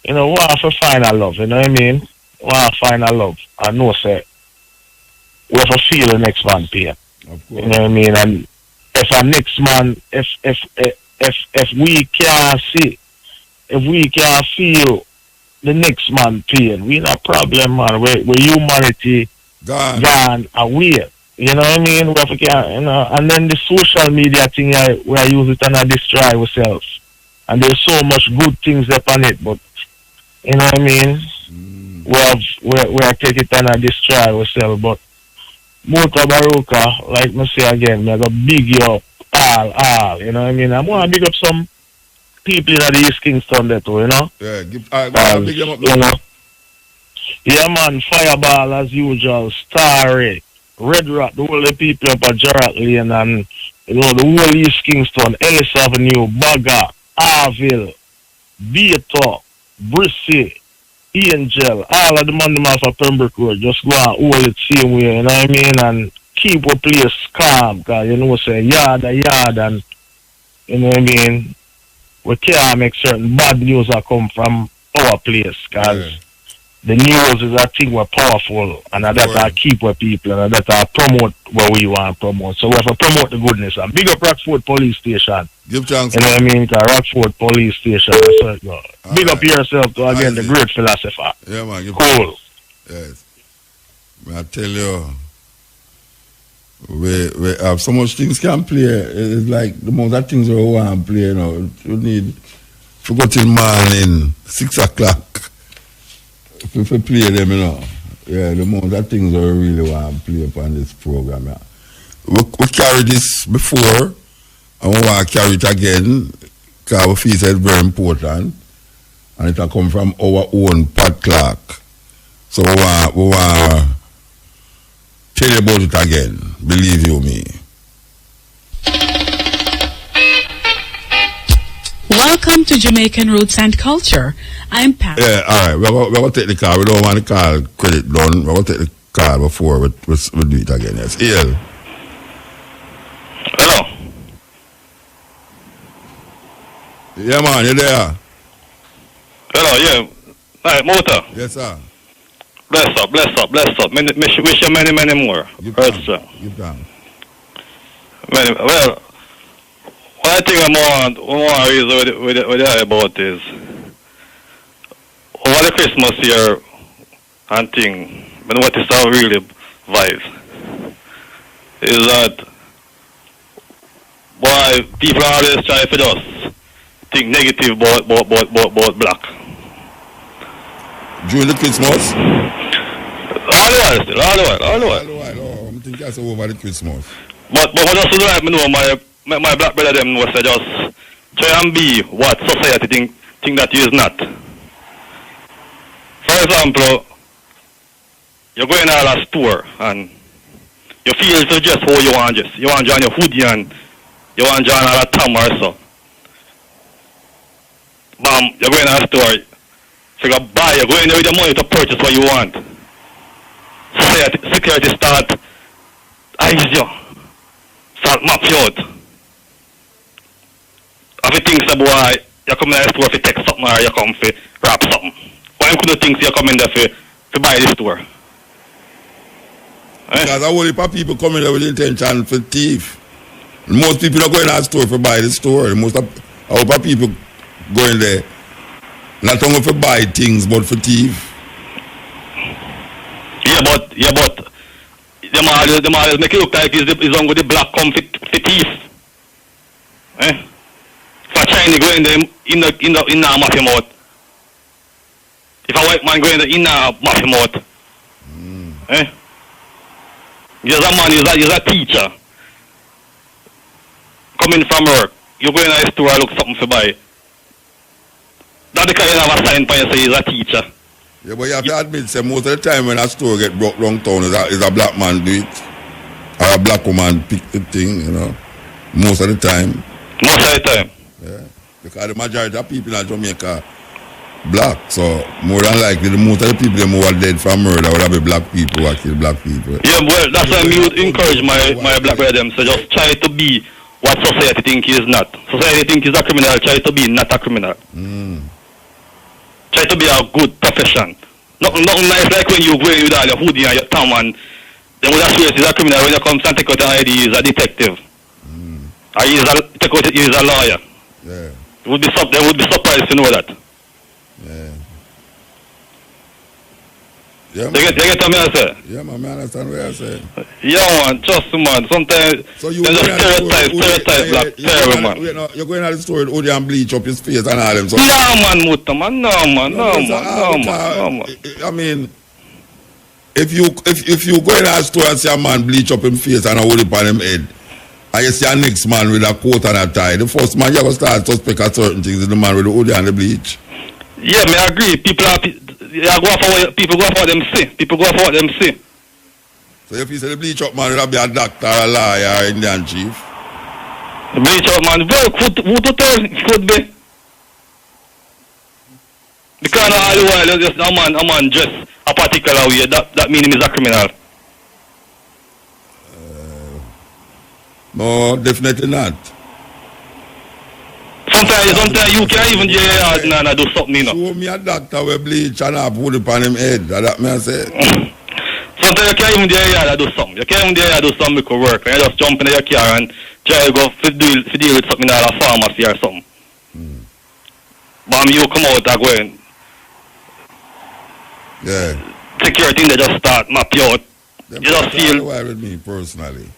you know, want to find a love, you know what I mean? Want to find a love. I know say we have to feel the next man pain. You know what I mean? And if a next man if we can't see, if we can't feel the next man pain, we not problem, man. Where humanity gone away. You know what I mean? We have to, you know, and then the social media thing, we use it and I destroy ourselves. And there's so much good things upon it, but you know what I mean? We are take it and I destroy ourselves. But MUTABARUKA, like me say again, me go big you up all. You know what I mean? I want to big up some people in the East Kingston there too, you know? Yeah, big them up. You know? Yeah, man, Fireball as usual, Starry, Red Rock, the whole people up at Jarrett Lane and, you know, the whole East Kingston, Ellis Avenue, Baga, Arville, Beato, Brissy, Angel, all of the man them off of Pembroke Road, just go and hold it same way, you know what I mean? And keep a place calm, because, you know, say yard, and, you know what I mean? We can't make certain bad news that come from our place, because the news is a thing we're powerful, and that I keep with people, and that I promote what we want to promote. So we have to promote the goodness. And big up Rockford Police Station. Give thanks. You know what I mean? Rockford Police Station. So, big up yourself to, again, the great philosopher. Yeah, man. Cool. Yes. I tell you, we have so much things can play. It's like the most of things we want to play, you know. You need forgotten morning, 6 o'clock. If we play them, you know, yeah, the most of things we really want to play upon this program. Yeah. We carried this before, and we want to carry it again, because we feel it's very important, and it will come from our own Pat Clark. So we want to tell you about it again, believe you me. Welcome to Jamaican Roots and Culture. I'm Pat. Yeah, all right. We're going to take the call. We don't want the call credit done. We're going to take the call before we do it again. Yes. Ian. Hello. Yeah, man. You there? Hello, yeah. Hi, Mota. Yes, sir. Bless up. Wish you many more. Give thanks. Well, one thing I want to reason with about is over the Christmas year and thing, but what is our really vibes is that why people always try for us think negative about black. During the Christmas? All the while. I'm thinking that's over the Christmas. But what else do I know my black brother them was just try and be what society think that you is not. For example, you're going to a store and you feel to just how you want just. You want to join your hoodie and you want to join a Tom or so. Bam, you're going to a store. So you're going there with the money to purchase what you want. Security start eyes you. Start map you out. Everything say boy, you come in the store to take something or you come to wrap something. Why couldn't think you come in there to buy this store? Because a whole heap of people come in there with the intention for thief. Most people don't go in that store to buy the store. Most of people go in there not only for buy things but for thief. Yeah, but them all make it look like it's only the black come for thief. For go in there, in the map him out. If a white man go in the map him out. Eh? He's a man, he's a teacher. Coming from work. You go in a store and look something for buy. That's because you have a sign for you say he's a teacher. Yeah, but you have to admit, say, most of the time when a store get broke downtown, is a black man do it. Or a black woman pick the thing, you know. Most of the time. Most of the time? Yeah. Because the majority of people in Jamaica black. So, more than likely, the most of the people who are dead from murder would have been black people who kill black people. Yeah, well, that's why I encourage my black brothers. So just try to be what society think is not. Society think is a criminal, try to be not a criminal. Try to be a good profession. Nothing nice like when you go in with all your hoodie and your thumb and then would swear he's a criminal when you come and take out an ID, he's a detective. Or he's a lawyer. Yeah. They would be surprised to know that. Yeah. You get what I say? Yeah, man, I understand what I say. Yeah, man, trust me, man. Sometimes so you just stereotype black terrible, man. You're going to the store with Odi and bleach up his face and all them. So no, man, Muta, man. No, man. I mean, if you go in a store and see a man bleach up his face and hold it on him head, and you see a next man with a coat and a tie, the first man you're going to start to suspect at certain things is the man with the Odi and the bleach. Yeah, I agree. People go for what them see. People go for what them see. So if you say the bleach up man, will be a doctor, a lawyer, or Indian chief? The bleach up man, well, who to tell could be? Because all the while, just a man dress a particular way, that means he's a criminal. No, definitely not. Sometimes you can't even do something, you know. Show me a doctor with bleach and have wood upon him head. That me I say. Sometimes you can't even do something. You can't even do some little work. You just jump in your car and try to go to deal with something at a pharmacy or something. But you come out and go in. Yeah. Security, they just start map you out. Them you just feel. Why with me personally?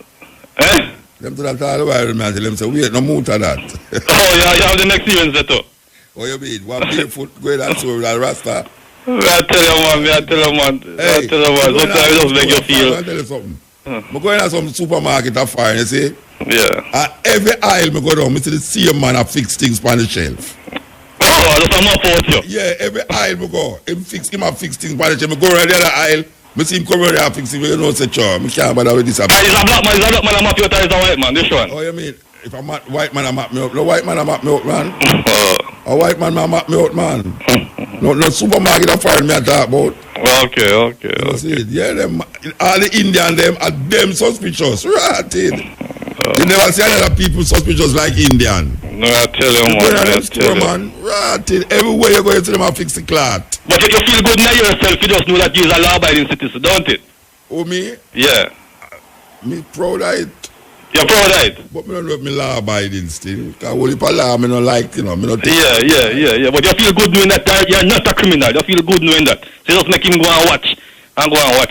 Eh? Them to that all while with me and tell them say wait, no more to that. Oh yeah, you have the experience there too. Oh you mean? One barefoot going and so with a rasta? I tell you man. Sometimes it just make you feel. I'll tell you something. I go in some supermarket of fire, you see? Yeah. And every aisle I go down, I see the same man that fix things on the shelf. Oh, that's a map out you. Yeah, every aisle I go. Him have fix things on the shelf. I go around the other aisle. I see him come around there and fix it. You know, say, sure, I can't bother with this. He's a black man, a map you out, he's a white man, this one. Oh, you mean? If a white man, I map me up. No white man, I map me up, man. A white man, I map me up, man. No supermarket, I find me at talk about. Okay. You see it? Yeah, them, all the Indian, them are them suspicious. Right, you never see another people suspicious like Indian. No, I tell you, man. Right, everywhere you go, you see them, I fix the cloth. But if you feel good now yourself, you just know that you're a law-abiding citizen, don't it? Oh, me? Yeah. Me proud of it. You're proud of it? But I don't know if me law-abiding still. Because only for law, I don't like, you know. Yeah. But you feel good knowing that you're not a criminal. You feel good knowing that. So just make him go and watch.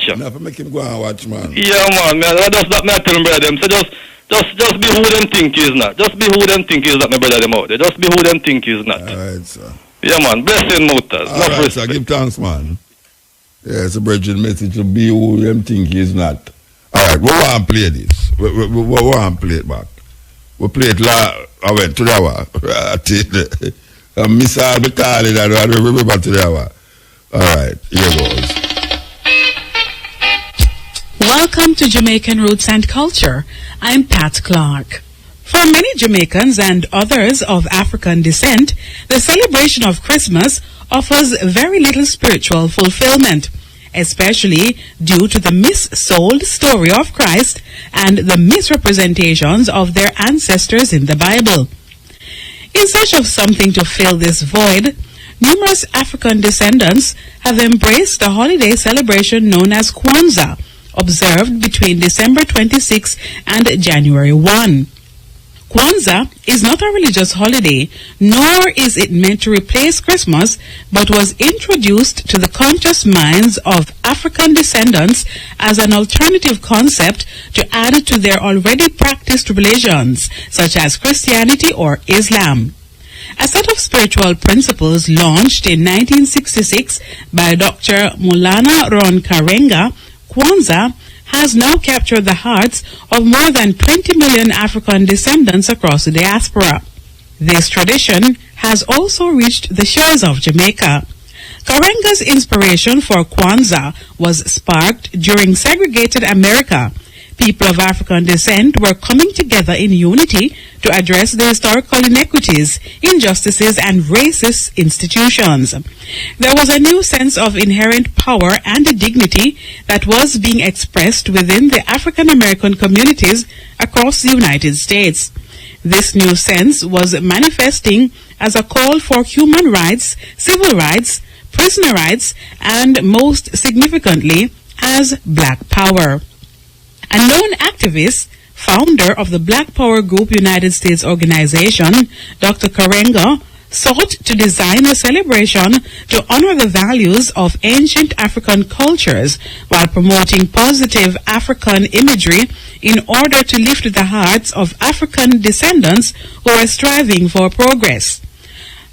You. Never make him go and watch, man. Yeah, man. That's not me telling brother them. So just be who them think is not. Just be who them think is not, my brother them out there. Just be who them think is not. Alright, sir. Yeah, man. Blessing Mutas. Alright, sir. Give thanks, man. Yeah, it's a bridging message to be who them think is not. Alright, we want to play this. We want to play it back. We play it I went to the hour. I miss all the calling and I remember to the hour. Alright, here goes. Welcome to Jamaican Roots and Culture. I'm Pat Clark. For many Jamaicans and others of African descent, the celebration of Christmas offers very little spiritual fulfillment, especially due to the missold story of Christ and the misrepresentations of their ancestors in the Bible. In search of something to fill this void, numerous African descendants have embraced the holiday celebration known as Kwanzaa, observed between December 26 and January 1. Kwanzaa is not a religious holiday, nor is it meant to replace Christmas, but was introduced to the conscious minds of African descendants as an alternative concept to add to their already practiced religions, such as Christianity or Islam. A set of spiritual principles launched in 1966 by Dr. Maulana Ron Karenga, Kwanzaa, has now captured the hearts of more than 20 million African descendants across the diaspora. This tradition has also reached the shores of Jamaica. Karenga's inspiration for Kwanzaa was sparked during segregated America. People of African descent were coming together in unity to address the historical inequities, injustices, and racist institutions. There was a new sense of inherent power and dignity that was being expressed within the African American communities across the United States. This new sense was manifesting as a call for human rights, civil rights, prisoner rights, and most significantly, as Black Power. A known activist, founder of the Black Power Group United States organization, Dr. Karenga, sought to design a celebration to honor the values of ancient African cultures while promoting positive African imagery in order to lift the hearts of African descendants who are striving for progress.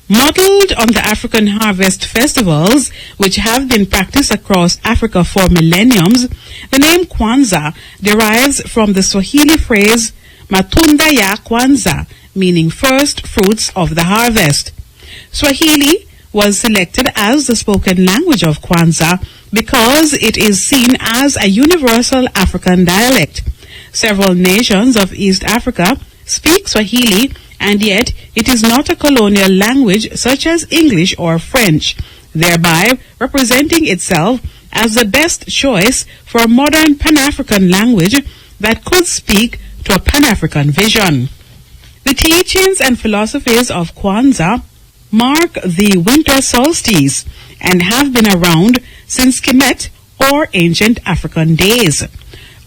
Modeled on the African harvest festivals, which have been practiced across Africa for millenniums, the name Kwanzaa derives from the Swahili phrase Matunda ya Kwanza, meaning first fruits of the harvest. Swahili was selected as the spoken language of Kwanzaa because it is seen as a universal African dialect. Several nations of East Africa speak Swahili, and yet it is not a colonial language such as English or French, thereby representing itself as the best choice for a modern Pan-African language that could speak to a Pan-African vision. The teachings and philosophies of Kwanzaa mark the winter solstice and have been around since Kemet or ancient African days.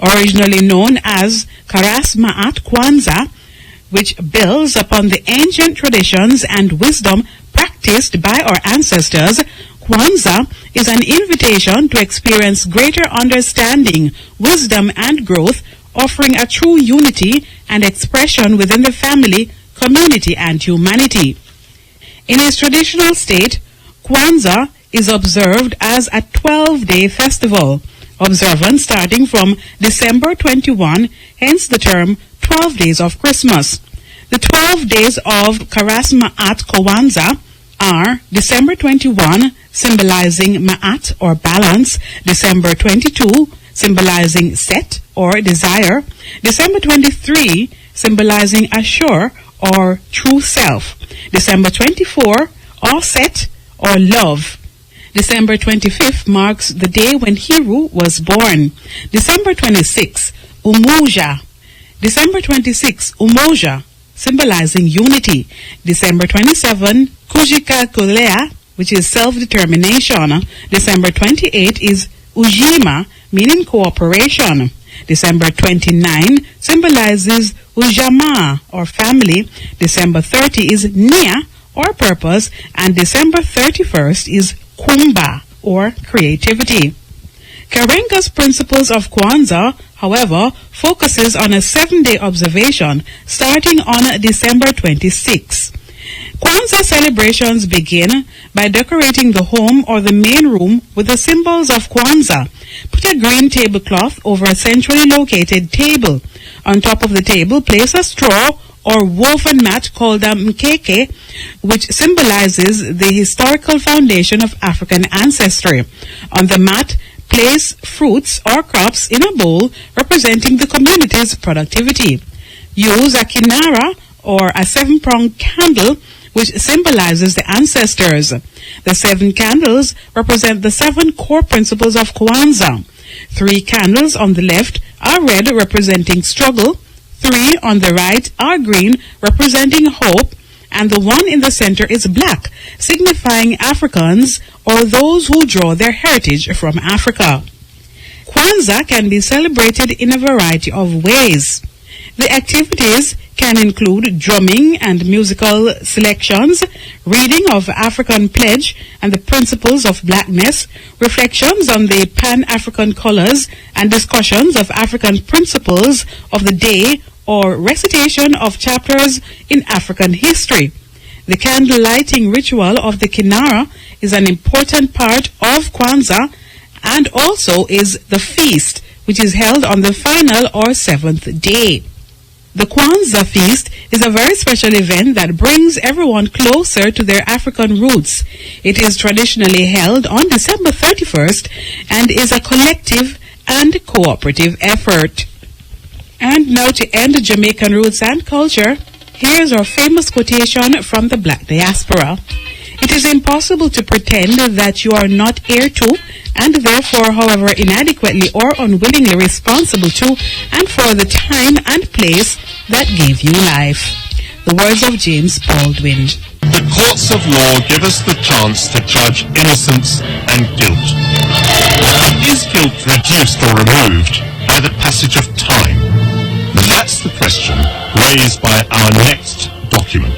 Originally known as Karas Ma'at Kwanzaa, which builds upon the ancient traditions and wisdom practiced by our ancestors, Kwanzaa is an invitation to experience greater understanding, wisdom, and growth, offering a true unity and expression within the family, community, and humanity. In its traditional state, Kwanzaa is observed as a 12-day festival, observance starting from December 21, hence the term 12 days of Christmas. The 12 days of Karas Ma'at Kwanzaa are December 21, symbolizing Ma'at or balance, December 22, symbolizing Set or desire, December 23, symbolizing Ashur or true self, December 24, Set or love. December 25th marks the day when Hiru was born. December 26, Umoja. December 26, Umoja, symbolizing unity. December 27, Kujika Kulea, which is self-determination. December 28 is Ujima, meaning cooperation. December 29 symbolizes Ujama, or family. December 30 is Nia, or purpose. And December 31st is Kumba, or creativity. Karenga's principles of Kwanzaa, however, focuses on a 7-day observation starting on December 26. Kwanzaa celebrations begin by decorating the home or the main room with the symbols of Kwanzaa. Put a green tablecloth over a centrally located table. On top of the table, place a straw or woven mat called a mkeke, which symbolizes the historical foundation of African ancestry. On the mat, place fruits or crops in a bowl representing the community's productivity. Use a kinara or a 7-pronged candle which symbolizes the ancestors. The 7 candles represent the 7 core principles of Kwanzaa. 3 candles on the left are red, representing struggle. 3 on the right are green, representing hope. And the one in the center is black, signifying Africans or those who draw their heritage from Africa. Kwanzaa can be celebrated in a variety of ways. The activities can include drumming and musical selections, reading of African pledge and the principles of blackness, reflections on the Pan-African colors, and discussions of African principles of the day or recitation of chapters in African history. The candle lighting ritual of the Kinara is an important part of Kwanzaa and also is the feast, which is held on the final or 7th day. The Kwanzaa feast is a very special event that brings everyone closer to their African roots. It is traditionally held on December 31st and is a collective and cooperative effort. And now, to end Jamaican roots and culture, here's our famous quotation from the Black diaspora. It is impossible to pretend that you are not heir to, and therefore, however inadequately or unwillingly responsible to, and for the time and place that gave you life. The words of James Baldwin. The courts of law give us the chance to judge innocence and guilt. Is guilt reduced or removed by the passage of time? That's the question raised by our next document.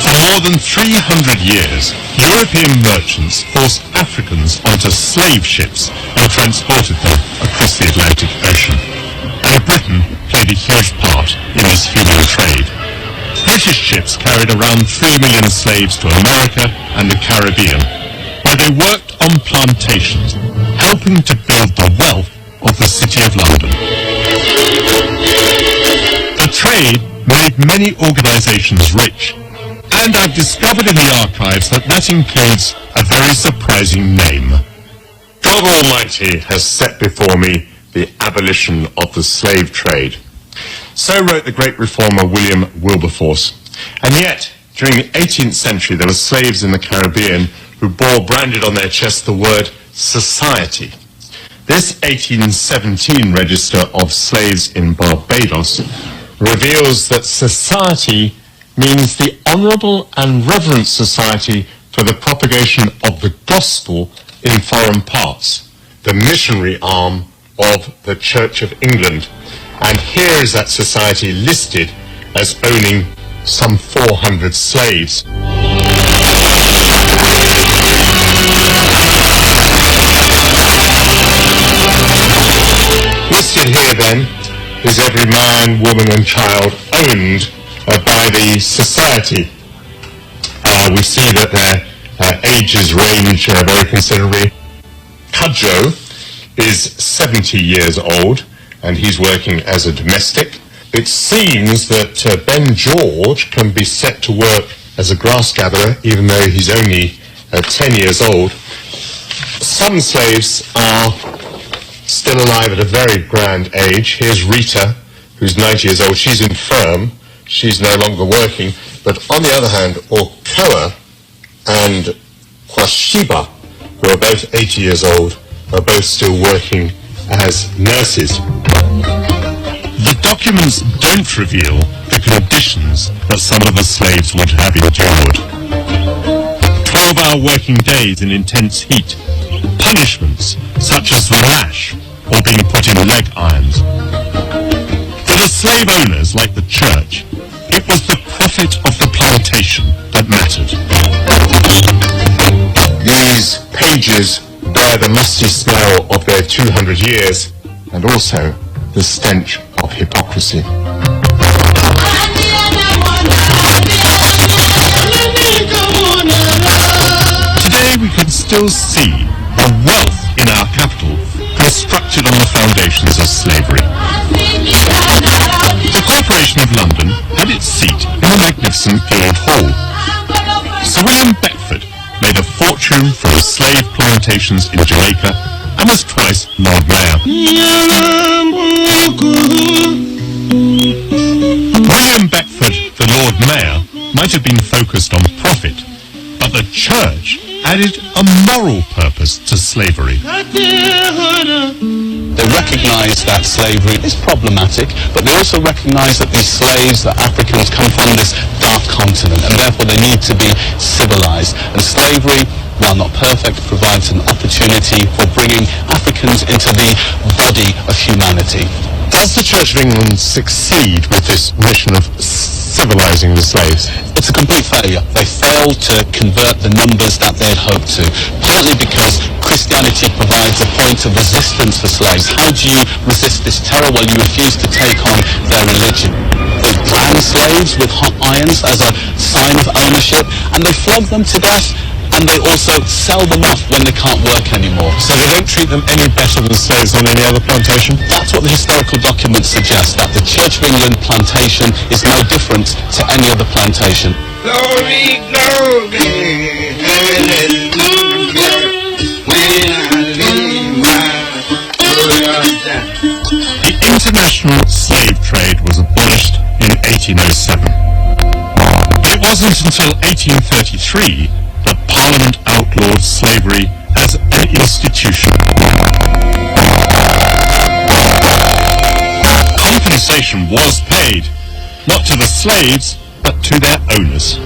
For more than 300 years, European merchants forced Africans onto slave ships and transported them across the Atlantic Ocean. And Britain played a huge part in this human trade. British ships carried around 3 million slaves to America and the Caribbean, where they worked on plantations, helping to build the wealth of the City of London. The trade made many organizations rich, and I've discovered in the archives that includes a very surprising name. God Almighty has set before me the abolition of the slave trade. So wrote the great reformer William Wilberforce. And yet, during the 18th century, there were slaves in the Caribbean who bore branded on their chest the word society. This 1817 register of slaves in Barbados reveals that society means the honourable and reverent society for the propagation of the gospel in foreign parts, the missionary arm of the Church of England. And here is that society listed as owning some 400 slaves. Listed here then is every man, woman and child owned by the society. We see that their ages range very considerably. Cudjoe is 70 years old and he's working as a domestic. It seems that Ben George can be set to work as a grass gatherer even though he's only 10 years old. Some slaves are still alive at a very grand age. Here's Rita, who's 90 years old. She's infirm. She's no longer working. But on the other hand, Orkoa and Kwashiba, who are both 80 years old, are both still working as nurses. The documents don't reveal the conditions that some of the slaves would have endured. 12-hour working days in intense heat, punishments such as the lash or being put in leg irons. For the slave owners, like the church, it was the profit of the plantation that mattered. These pages bear the musty smell of their 200 years and also the stench of hypocrisy. Today we can still see the wealth in our capital constructed on the foundations of slavery. The Corporation of London had its seat in the magnificent Guildhall. Sir William Beckford made a fortune from slave plantations in Jamaica and was twice Lord Mayor. William Beckford, the Lord Mayor, might have been focused on profit, but the church added a moral purpose to slavery. They recognise that slavery is problematic, but they also recognise that these slaves, that Africans, come from this dark continent, and therefore they need to be civilised. And slavery, while not perfect, provides an opportunity for bringing Africans into the body of humanity. Does the Church of England succeed with this mission of civilising the slaves? It's a complete failure. They failed to convert the numbers that they had hoped to, partly because Christianity Christianity provides a point of resistance for slaves. How do you resist this terror? Well, you refuse to take on their religion. They brand slaves with hot irons as a sign of ownership, and they flog them to death, and they also sell them off when they can't work anymore. So they don't treat them any better than slaves on any other plantation? That's what the historical documents suggest, that the Church of England plantation is no different to any other plantation. Glory, glory, hallelujah, when I lay my world down. The international slave trade was abolished in 1807. It wasn't until 1833 that Parliament outlawed slavery as an institution. Compensation was paid, not to the slaves, but to their owners.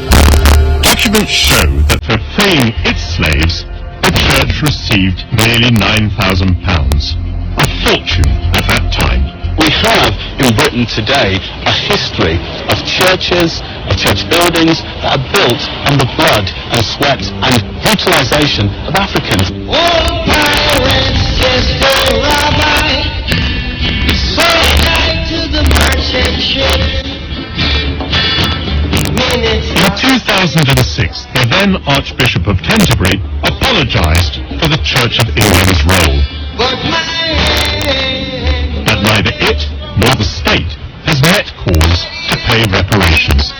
Documents show that for freeing its slaves, the church received nearly £9,000, a fortune at that time. We have in Britain today a history of churches, of church buildings that are built on the blood and sweat and brutalization of Africans. Oh, pirate sister Rabbi, so tied to the merchant ship. In 2006, the then Archbishop of Canterbury apologised for the Church of England's role. But neither it nor the state has met calls to pay reparations.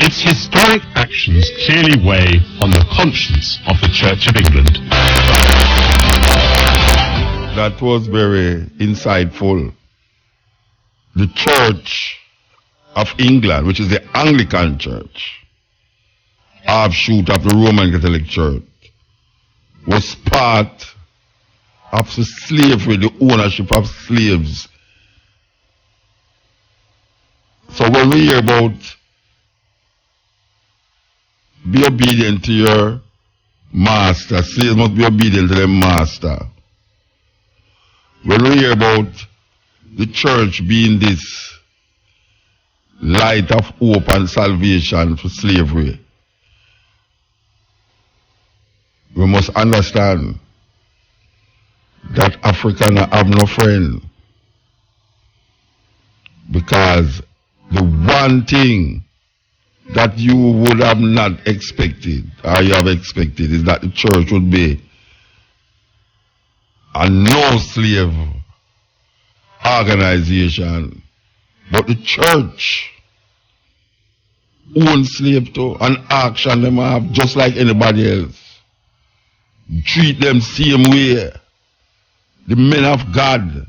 Its historic actions clearly weigh on the conscience of the Church of England. That was very insightful. The Church of England, which is the Anglican Church, offshoot of the Roman Catholic Church, was part of the slavery, the ownership of slaves. So when we hear about be obedient to your master, slaves must be obedient to their master. When we hear about the church being this light of hope and salvation for slavery, we must understand that Africans have no friend, because the one thing that you would have not expected, or you have expected, is that the church would be a no-slave organization. But the church owns slaves too, and action them have just like anybody else. Treat them same way. The men of God.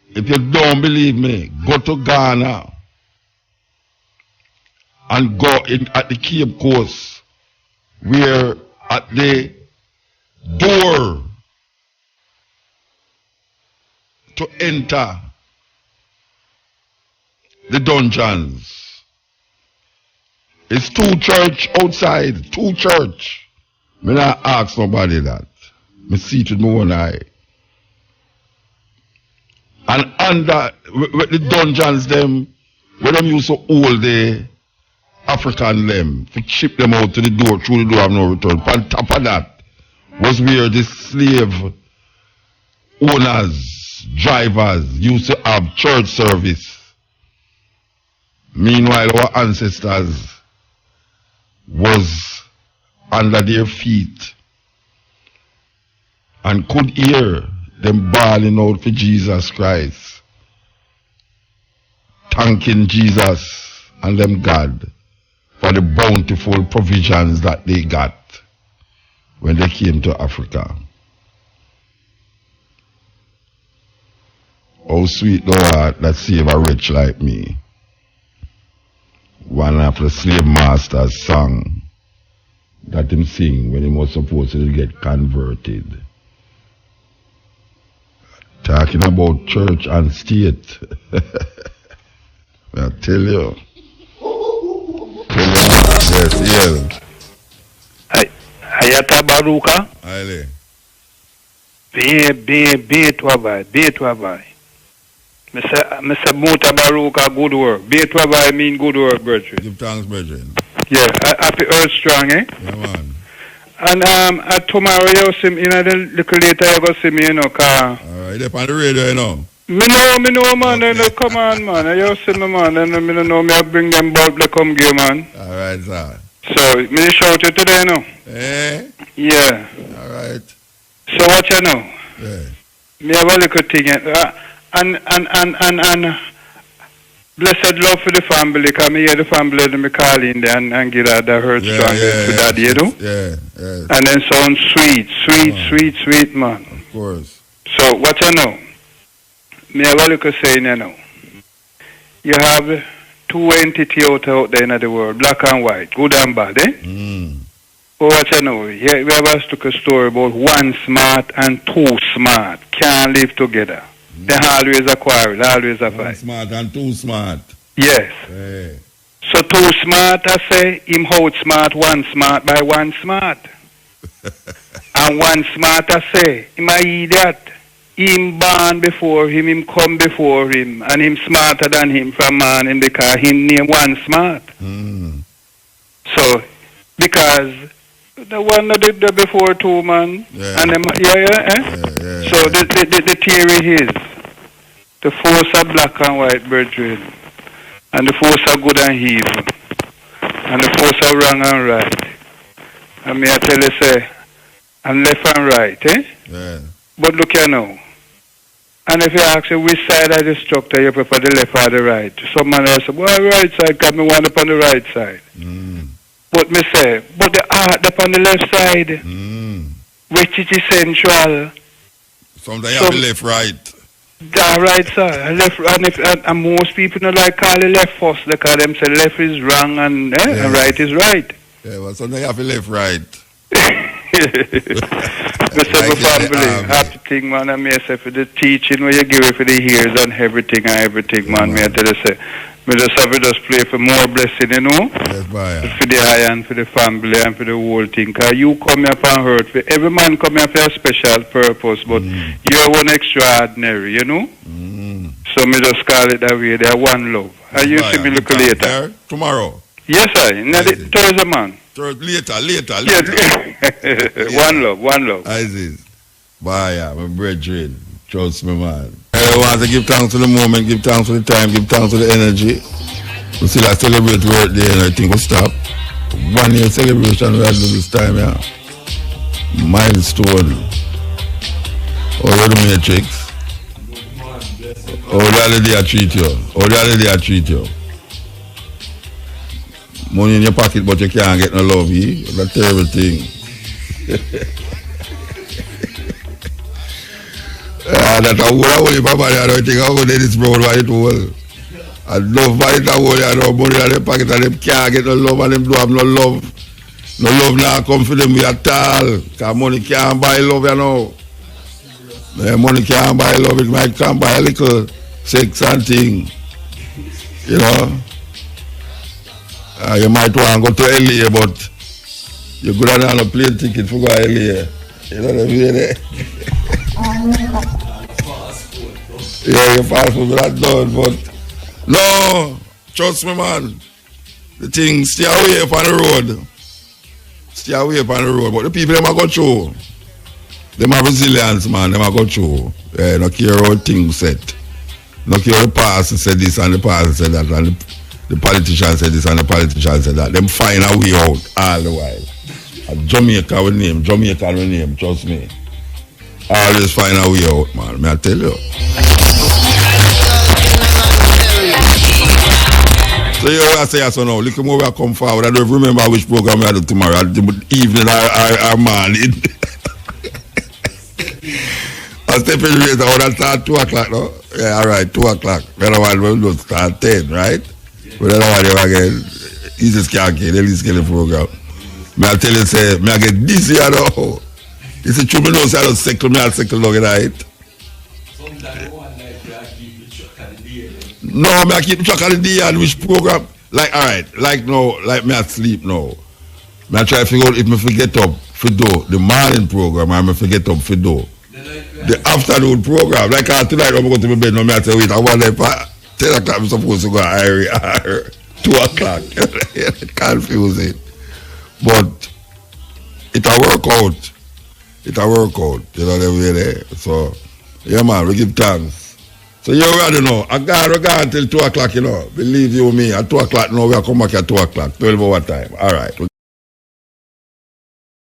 If you don't believe me, go to Ghana and go in at the Cape Coast, where at the door to enter the dungeons, it's two church outside, two church. Me not ask nobody that. Me see it with my own eye. And under with the dungeons them, where them used to hold the African them, to ship them out to the door, through the door of no return. On top of that was where the slave owners, drivers used to have church service. Meanwhile, our ancestors was under their feet and could hear them bawling out for Jesus Christ, thanking Jesus and them God for the bountiful provisions that they got when they came to Africa. Oh, sweet the heart that save a wretch like me. One of the slave masters song that him sing when he was supposed to get converted. Talking about church and state. I tell you. Yes. MUTABARUKA. Aye. Be to abai. Mr. MUTABARUKA, good work. Be to abai mean good work, brethren. Give thanks, brethren. Yeah, happy earth strong, eh? Yeah, man. And tomorrow you see me, you know, the little later you go see me, you know, car. Alright, they're on the radio, you know. Me know, man. Okay. Come on, man. You see me, man. And me know me bring them bulb to come give, man. Alright, sir. So, me shout you today, you know. Eh? Yeah. Alright. So, what you know? Yeah. Me have a little thing. And blessed love for the family, because me hear the family me call in there and get that hurt strong for that, you know? Yeah. And then sound sweet, man. Of course. So, what you know? Me have a little saying, you know. You have two entities out there in the world, black and white, good and bad, eh? But what you know? We have a story about one smart and two smart can't live together. They always a quarrel, always a fight. One smart and two smart. Yes. Hey. So two smart, I say, him outsmart one smart by one smart. And one smart, I say, him a idiot. Him born before him come before him, and him smarter than him from man him because him name one smart. So, because the one that did that before two, man, and them, So the theory is the force of black and white brethren, and the force of good and evil, and the force of wrong and right. And me I tell you say, and left and right, eh? Yeah. But look here now. And if you ask you which side of the structure you prefer, the left or the right, someone else say, well, right side, because me want up on the right side. But me say, but the heart up on the left side, which is essential. Sometimes you have to left right. The right side, left, and most people don't like call the left first, they call them say left is wrong and right is right. Yeah, but sometimes you have to left right. Mr. Family, happy thing, man. I may say for the teaching where you give it for the ears and everything, man. May I tell you, say, me just have to just pray for more blessing, you know? Yes, for the eye and for the family and for the whole thing. Because you come here for hurt. Every man come here for a special purpose, but you're one extraordinary, you know? So me just call it that way. They're one love. And you see me look later. Tomorrow. Yes, sir. Thursday, man. Later. One love. Isis. Bye, my brethren. Trust me, man. I want to give thanks to the moment, give thanks to the time, give thanks to the energy. We still have to celebrate birthday and I think we'll stop. 1 year celebration we have to do this time, yeah. Milestone. Oh, you're the matrix. Oh, the other day I treat you. Money in your pocket, but you can't get no love, eh? That's terrible thing. That's a whole papa, I don't think I'll go to this broad by it all. I love by it, I don't money in their pocket, and them can't get no love, and them do have no love. No love now come for them at all. Because money can't buy love, you know. Money can't buy love, it might come buy a little sex and thing. You know? You might want to go to LA, but you're good on a plane ticket for go to LA. You know what I mean? Yeah, your passport not done, but no, trust me, man. The thing stay away upon the road. Stay away upon the road. But the people them are go through. Them are resilience, man. Them are go through. Yeah, no care how things set. No care how the past said this and the past said that, and the politician said this and the politician said that. Them find a way out all the while. Jamaica will name, trust me. I always find a way out, man. May I tell you? So you I say so now. Look more we come forward. I don't remember which program we had tomorrow. Evening or morning. I step in later. I would start 2 o'clock now. Yeah, all right, 2 o'clock. Then I want to start 10, right? But then I want again. You just can't get the program. May I tell you, say, may I get this year now. It's a true, me know, say I don't cycle, me I'll cycle long in it. No, me I keep track of the day and which program. Like, alright, like now, like me I sleep now. Me I try to figure out if me forget up for do the morning program or me forget up for do the afternoon program. Like tonight I'm going to my bed now, me I say, wait, I want to 10 o'clock I'm supposed to go at 2 o'clock. Confusing. But it'll work out. It'll work out. You know the way there. So, yeah, man, we give thanks. So, you already know. I got until 2 o'clock, you know. Believe you me. At 2 o'clock now, we'll come back at 2 o'clock. 12 hour time. All right.